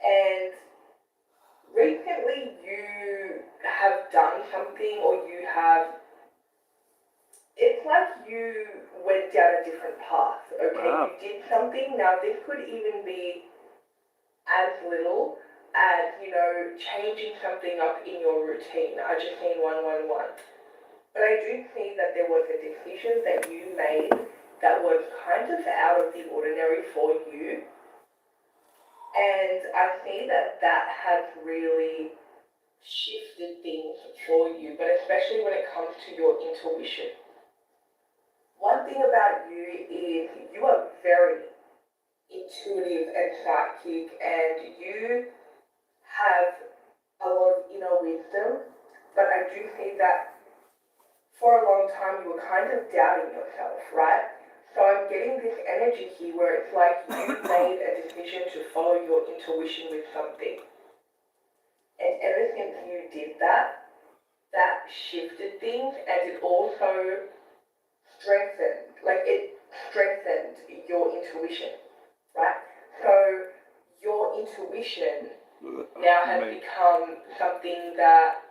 And recently you have done something, or it's like you went down a different path, okay? Wow. You did something. Now this could even be as little as, changing something up in your routine. I just seen 111. But I do see that there was a decision that you made that was kind of out of the ordinary for you. And I see that has really shifted things for you, but especially when it comes to your intuition. One thing about you is you are very intuitive and psychic, and you have a lot of inner wisdom, but I do think that for a long time you were kind of doubting yourself, right? So I'm getting this energy here where it's like you made a decision to follow your intuition with something. And ever since you did that, that shifted things, and it also strengthened your intuition, right? So your intuition now has become something that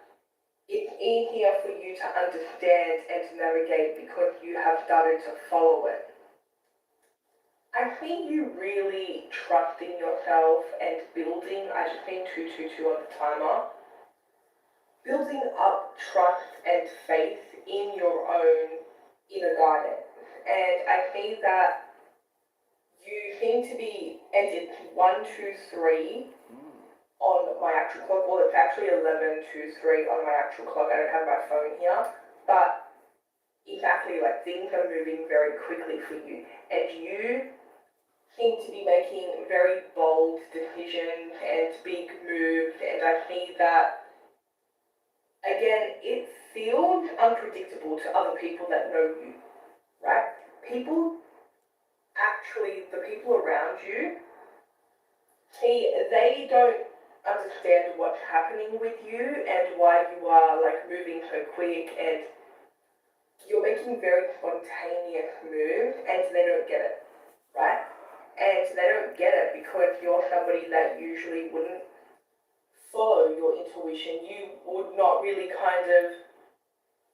it's easier for you to understand and to navigate because you have started to follow it. I think you really trusting yourself and building, I just seen 222 on the timer, building up trust and faith in your own inner guidance. And I see that you seem to be, and it's 123 on my actual clock. Well, it's actually 11:23 on my actual clock. I don't have my phone here, but exactly, like, things are moving very quickly for you, and you seem to be making very bold decisions and big moves. And I see that, again, it feels unpredictable to other people that know you, right? The people around you, see, they don't understand what's happening with you and why you are like moving so quick, and you're making very spontaneous moves, and they don't get it, right? And they don't get it because you're somebody that usually wouldn't follow your intuition. You would not really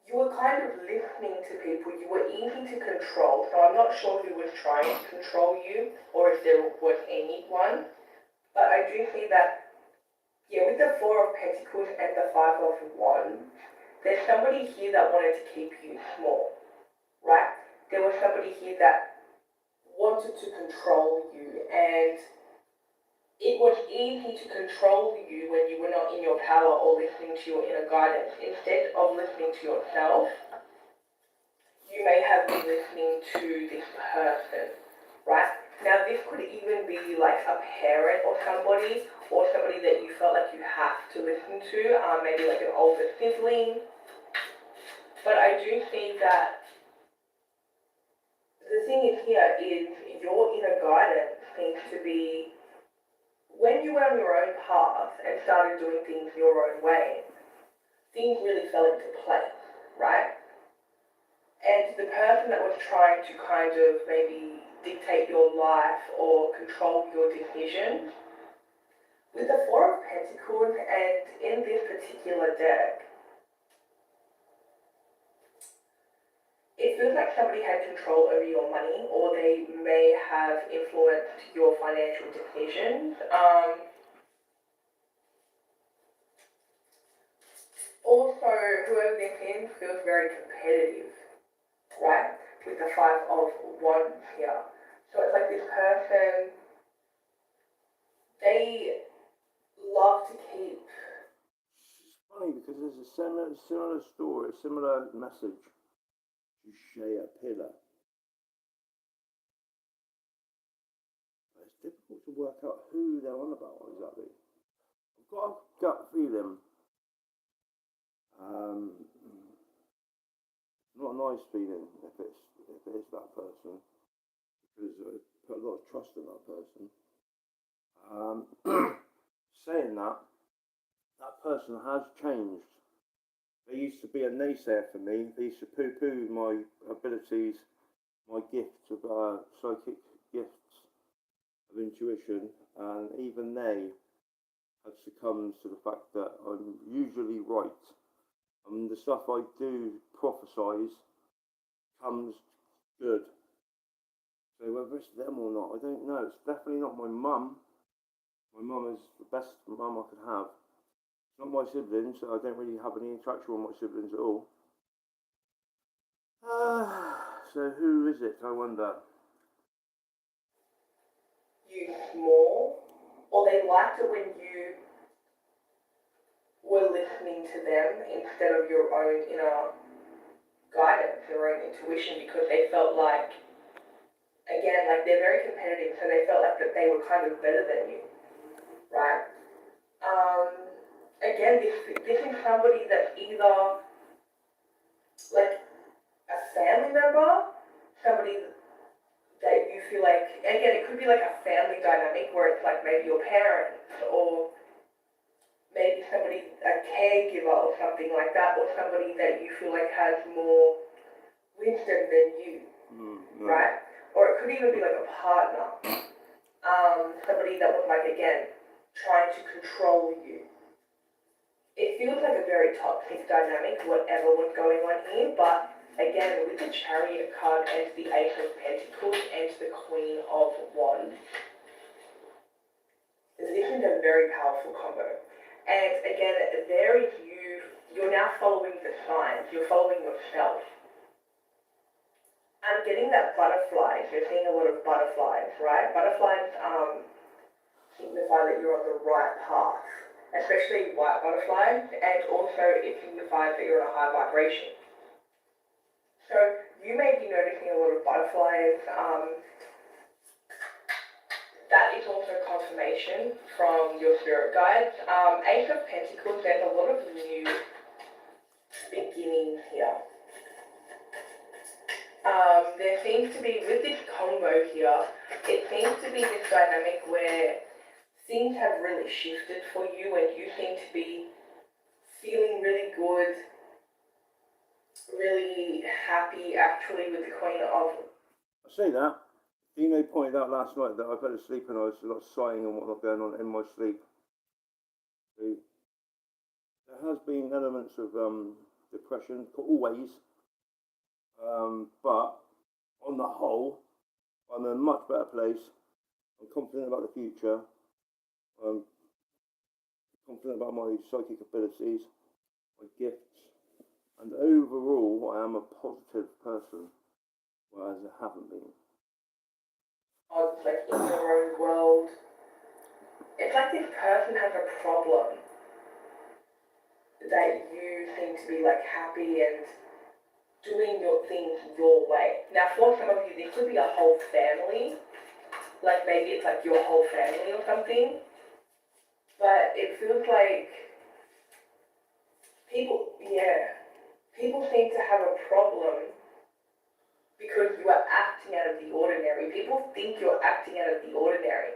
you were kind of listening to people. You were easy to control. So I'm not sure who was trying to control you or if there was anyone. But I do see that, yeah, with the Four of Pentacles and the Five of Wands, there's somebody here that wanted to keep you small, right? There was somebody here that wanted to control you, and it was easy to control you when you were not in your power or listening to your inner guidance. Instead of listening to yourself, you may have been listening to this person, right? Now, this could even be like a parent or somebody that you felt like you have to listen to, maybe like an older sibling. But I do think that the thing is here is your inner guidance seems to be, when you went on your own path and started doing things your own way, things really fell into place, right? And the person that was trying to kind of maybe dictate your life or control your decisions, with the Four of Pentacles and in this particular deck, it feels like somebody had control over your money, or they may have influenced your financial decisions. Also, whoever this is feels very competitive, right? With the Five of Wands here. So it's like this person, they love to keep. It's funny because there's a similar story, a similar message to Shea Pillar. It's difficult to work out who they're on about exactly. I've got a gut feeling. Not a nice feeling if it is that person, because I put a lot of trust in that person. Saying that person has changed. They used to be a naysayer for me. They used to poo-poo my abilities, my gifts of psychic gifts of intuition, and even they have succumbed to the fact that I'm usually right. The stuff I do prophesize comes good. So whether it's them or not, I don't know. It's definitely not my mum. My mum is the best mum I could have. It's not my siblings, so I don't really have any interaction with my siblings at all. So who is it, I wonder? You more, or they liked it were listening to them instead of your own inner guidance, your own intuition, because they felt like, again, like they're very competitive, so they felt like that they were kind of better than you, right? Again, this is somebody that's either like a family member, somebody that you feel like, again, it could be like a family dynamic where it's like maybe your parents or maybe somebody, a caregiver or something like that, or somebody that you feel like has more wisdom than you, right? Or it could even be like a partner, somebody that was like, again, trying to control you. It feels like a very toxic dynamic, whatever was going on here, but again, with the Chariot card and the Ace of Pentacles and the Queen of Wands, this is a very powerful combo. And again, there is you're now following the signs, you're following yourself. I'm getting that butterflies, you're seeing a lot of butterflies, right? Butterflies signify that you're on the right path, especially white butterflies, and also it signifies that you're on a high vibration. So you may be noticing a lot of butterflies. That is also confirmation from your spirit guides. Ace of Pentacles, there's a lot of new beginnings here. There seems to be, with this combo here, it seems to be this dynamic where things have really shifted for you and you seem to be feeling really good, really happy actually with the Queen of... I say that. Dino pointed out last night that I fell asleep and I was a lot of sighing and whatnot going on in my sleep. So there has been elements of depression, always, but on the whole, I'm in a much better place. I'm confident about the future. I'm confident about my psychic abilities, my gifts, and overall, I am a positive person, whereas I haven't been. Like in your own world. It's like this person has a problem that you seem to be like happy and doing your things your way. Now for some of you, this could be a whole family. Like maybe it's like your whole family or something. But it feels like people seem to have a problem because you are acting out of the ordinary. People think you're acting out of the ordinary.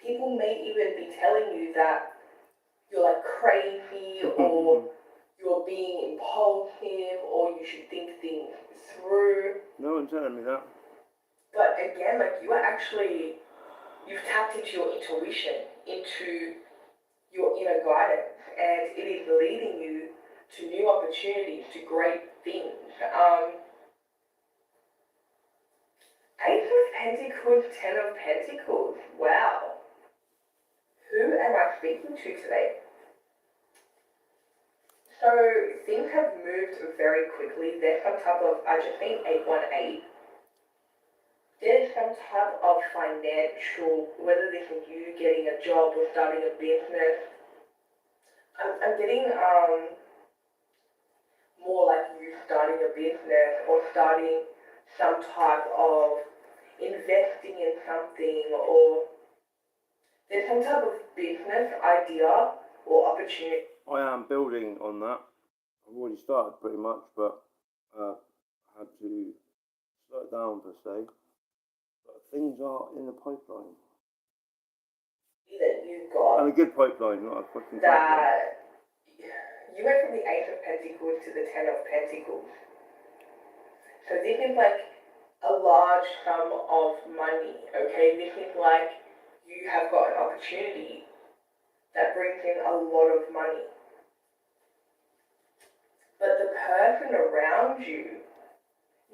People may even be telling you that you're like crazy or you're being impulsive or you should think things through. No one's telling me that. But again, like you've tapped into your intuition, into your inner guidance, and it is leading you to new opportunities, to great things. Ace of Pentacles, Ten of Pentacles. Wow. Who am I speaking to today? So things have moved very quickly. There's some type of, I just think 818. There's some type of financial, whether this is you getting a job or starting a business. I'm getting more like you starting a business or starting some type of investing in something, or there's some type of business idea or opportunity. I am building on that. I've already started pretty much, but I had to slow it down per se. But things are in the pipeline. That you got. And a good pipeline, not a fucking that you went from the Ace of Pentacles to the Ten of Pentacles. So this is like a large sum of money, okay? This is like you have got an opportunity that brings in a lot of money. But the person around you,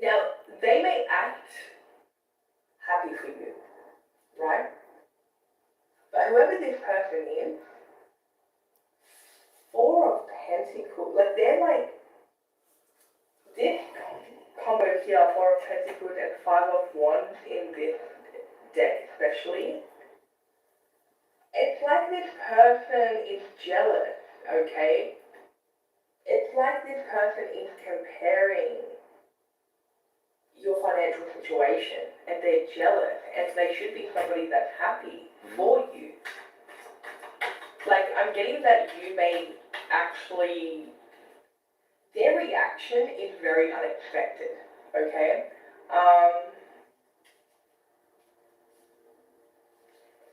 now they may act happy for you, right? But whoever this person is, Four of Pentacles, like they're like, this combo here, Four of Pentacles and Five of Wands in this deck especially, it's like this person is jealous okay? It's like this person is comparing your financial situation and they're jealous and they should be somebody that's happy for you. Like, I'm getting that you may actually, their reaction is very unexpected, okay?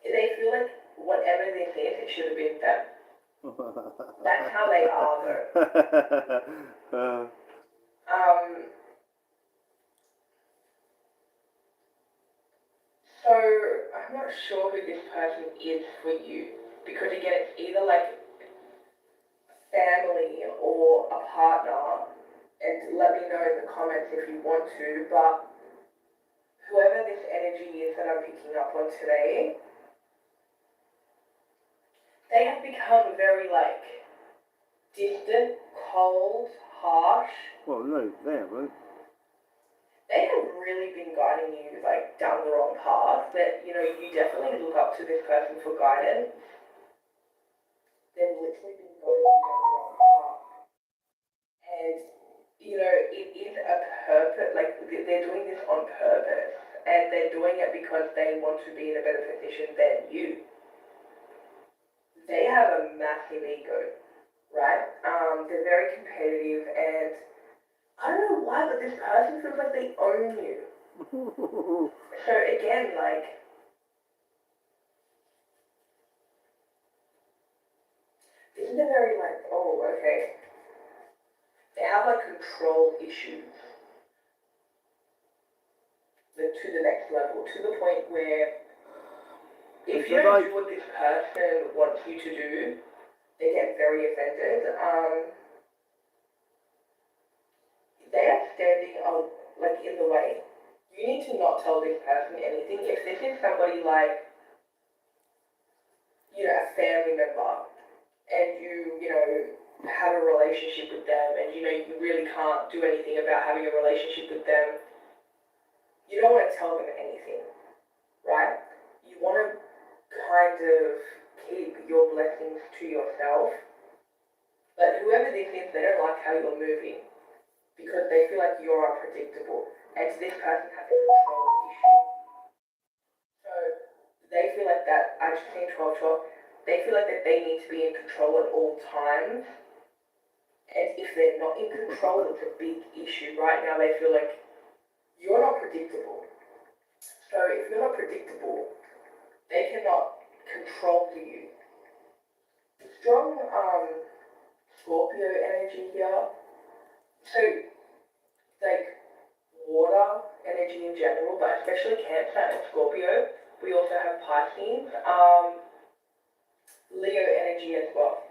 They feel like whatever this is, it should have been them. That's how they are, though. So, I'm not sure who this person is for you, because again, it's either like family or a partner, and let me know in the comments if you want to, but whoever this energy is that I'm picking up on today, they have become very, like, distant, cold, harsh. Well, no, they haven't. They have really been guiding you, like, down the wrong path, that, you know, you definitely look up to this person for guidance. They've literally been guiding you down the wrong path. And, you know, it is a purpose, like, they're doing this on purpose, and they're doing it because they want to be in a better position than you. They have a massive ego, right? They're very competitive, and I don't know why, but this person feels like they own you. So again, like, this is a very, like, oh, okay. They have, like, control issues. To the next level, to the point where if you don't do what this person wants you to do, they get very offended. They are standing on, like, in the way. You need to not tell this person anything. If this is somebody like, you know, a family member, and you know, have a relationship with them, and you know, you really can't do anything about having a relationship with them, you don't want to tell them anything, right? You want to kind of keep your blessings to yourself. But whoever this is, they don't like how you're moving because they feel like you're unpredictable. And this person has a control issue. So they feel like that, I just seen 12, they feel like that they need to be in control at all times. And if they're not in control, it's a big issue. Right now they feel like you're not predictable. So if you're not predictable, they cannot control you. Strong Scorpio energy here. So, like, water energy in general, but especially Cancer and Scorpio. We also have Pisces. Leo energy as well.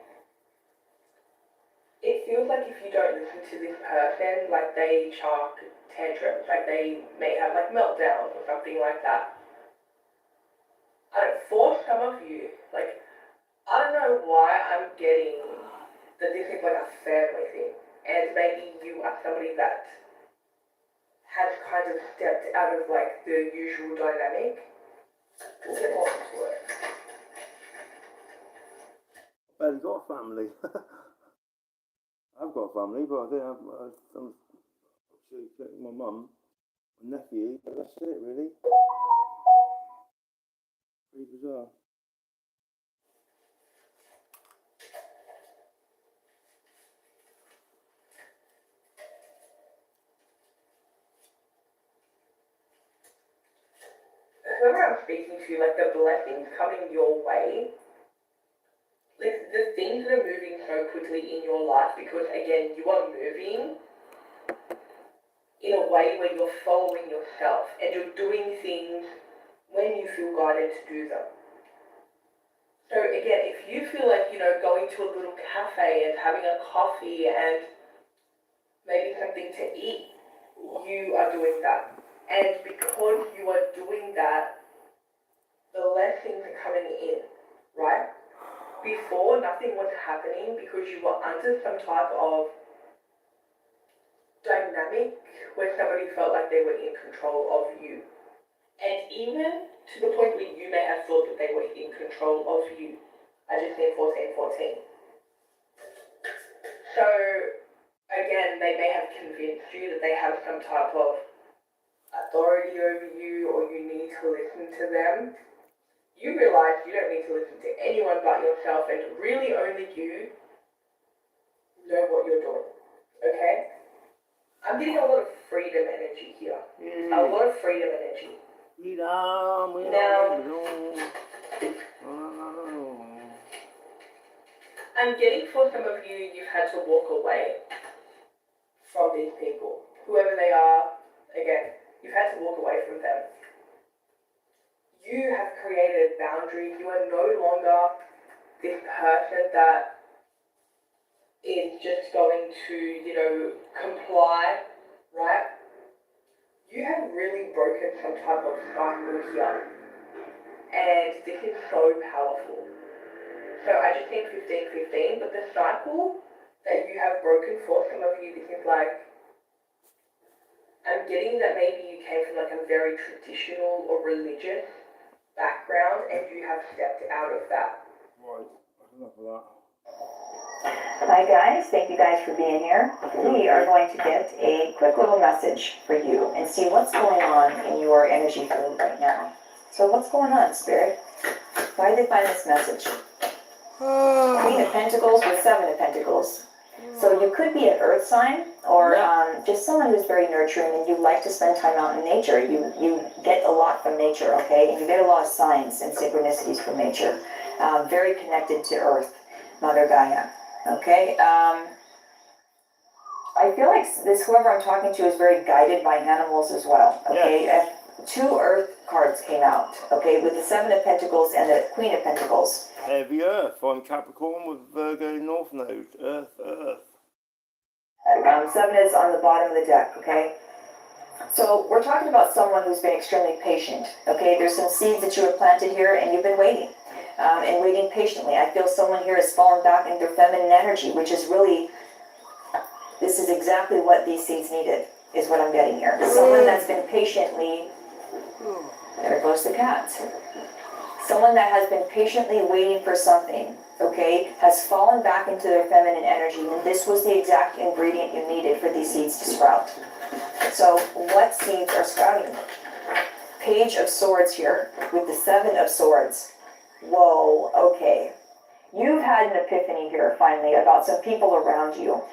It feels like if you don't listen to this person, like they chuck tantrums, like they may have like meltdowns or something like that. For some of you, like, I don't know why I'm getting that this is like a family thing, and maybe you are somebody that has kind of stepped out of like the usual dynamic. We'll get more into it. Well, you've got a family. I've got a family, but I don't have my mum, my nephew, but that's it really. Pretty bizarre. Whoever I'm speaking to, like the blessings coming your way, like the things that are moving so quickly in your life, because again, you are moving in a way where you're following yourself and you're doing things when you feel guided to do them. So again, if you feel like, you know, going to a little cafe and having a coffee and maybe something to eat, you are doing that. And because you are doing that, the blessings are coming in, right? Before, nothing was happening because you were under some type of dynamic where somebody felt like they were in control of you. And even to the point where you may have thought that they were in control of you. I just said 14. So, again, they may have convinced you that they have some type of authority over you or you need to listen to them. You realize you don't need to listen to anyone but yourself, and really only you know what you're doing, okay? I'm getting a lot of freedom energy here. A lot of freedom energy. Now, I'm getting for some of you, you've had to walk away from these people. Whoever they are, again, you've had to walk away from them. You have created a boundary. You are no longer this person that is just going to, comply, right? You have really broken some type of cycle here. And this is so powerful. So I just think 15-15, but the cycle that you have broken for some of you, this is like, I'm getting that maybe you came from like a very traditional or religious background and you have stepped out of that. Right, enough of that. Hi guys, thank you guys for being here. We are going to get a quick little message for you and see what's going on in your energy field right now. So what's going on, Spirit? Why did they find this message? Queen of Pentacles with Seven of Pentacles. So you could be an earth sign or just someone who's very nurturing and you like to spend time out in nature. You get a lot from nature, okay? And you get a lot of signs and synchronicities from nature. Very connected to earth, Mother Gaia, okay? I feel like whoever I'm talking to is very guided by animals as well, okay? Yes. Two earth cards came out, okay, with the Seven of Pentacles and the Queen of Pentacles. Heavy earth. I'm Capricorn with Virgo North Node. Earth. Seven is on the bottom of the deck, okay? So we're talking about someone who's been extremely patient, okay? There's some seeds that you have planted here and you've been waiting, and waiting patiently. I feel someone here has fallen back into their feminine energy, which is really, this is exactly what these seeds needed, is what I'm getting here. Someone that's been patiently, there goes the cat. Someone that has been patiently waiting for something, okay, has fallen back into their feminine energy, and this was the exact ingredient you needed for these seeds to sprout. So what seeds are sprouting? Page of Swords here with the Seven of Swords. Whoa, okay. You've had an epiphany here finally about some people around you.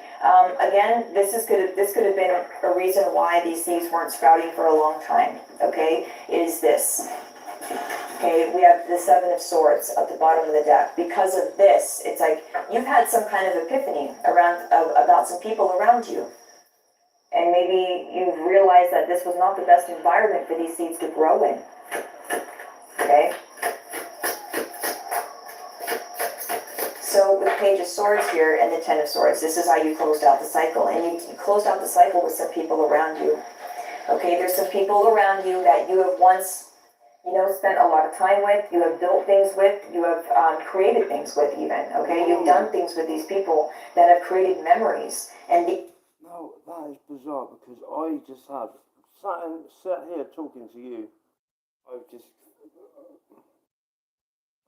Again, this could have been a reason why these seeds weren't sprouting for a long time, okay, is this. Okay, we have the Seven of Swords at the bottom of the deck. Because of this, it's like you've had some kind of epiphany about some people around you. And maybe you've realized that this was not the best environment for these seeds to grow in. Okay? So with Page of Swords here and the Ten of Swords, this is how you closed out the cycle. And you closed out the cycle with some people around you. Okay, there's some people around you that you have once, spent a lot of time with, you have built things with, you have created things with even, okay? You've done things with these people that have created memories. And No, that is bizarre because I just had, sat here talking to you,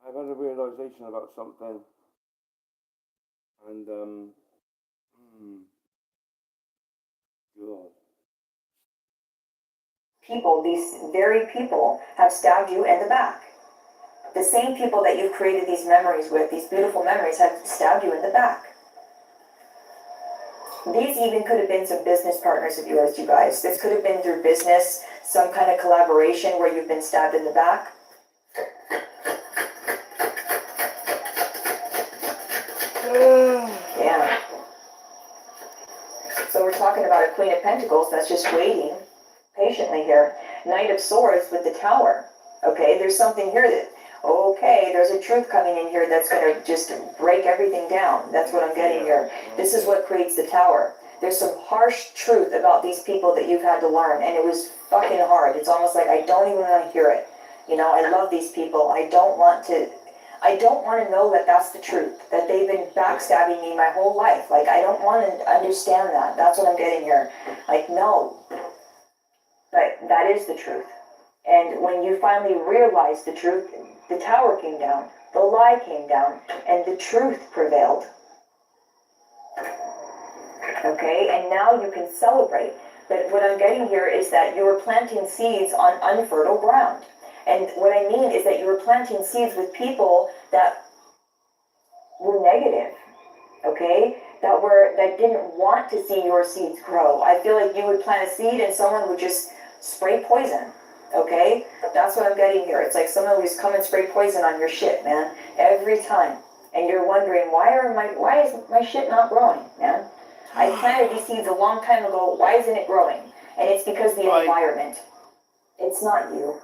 I've had a realization about something. And, God. People, these very people, have stabbed you in the back. The same people that you've created these memories with, these beautiful memories, have stabbed you in the back. These even could have been some business partners of yours, you guys. This could have been through business, some kind of collaboration where you've been stabbed in the back. Yeah. So we're talking about a Queen of Pentacles that's just waiting patiently here. Knight of Swords with the Tower. Okay, there's something here that, okay, there's a truth coming in here that's going to just break everything down. That's what I'm getting here. This is what creates the Tower. There's some harsh truth about these people that you've had to learn, and it was fucking hard. It's almost like I don't even want to hear it. I love these people. I don't want to know that that's the truth, that they've been backstabbing me my whole life. Like, I don't want to understand that. That's what I'm getting here. Like, no. But that is the truth. And when you finally realize the truth, the tower came down, the lie came down, and the truth prevailed. Okay, and now you can celebrate. But what I'm getting here is that you were planting seeds on unfertile ground. And what I mean is that you were planting seeds with people that were negative, okay? That didn't want to see your seeds grow. I feel like you would plant a seed and someone would just spray poison, okay? That's what I'm getting here. It's like someone would just come and spray poison on your shit, man, every time. And you're wondering, why is my shit not growing, man? I planted these seeds a long time ago. Why isn't it growing? And it's because the environment. It's not you.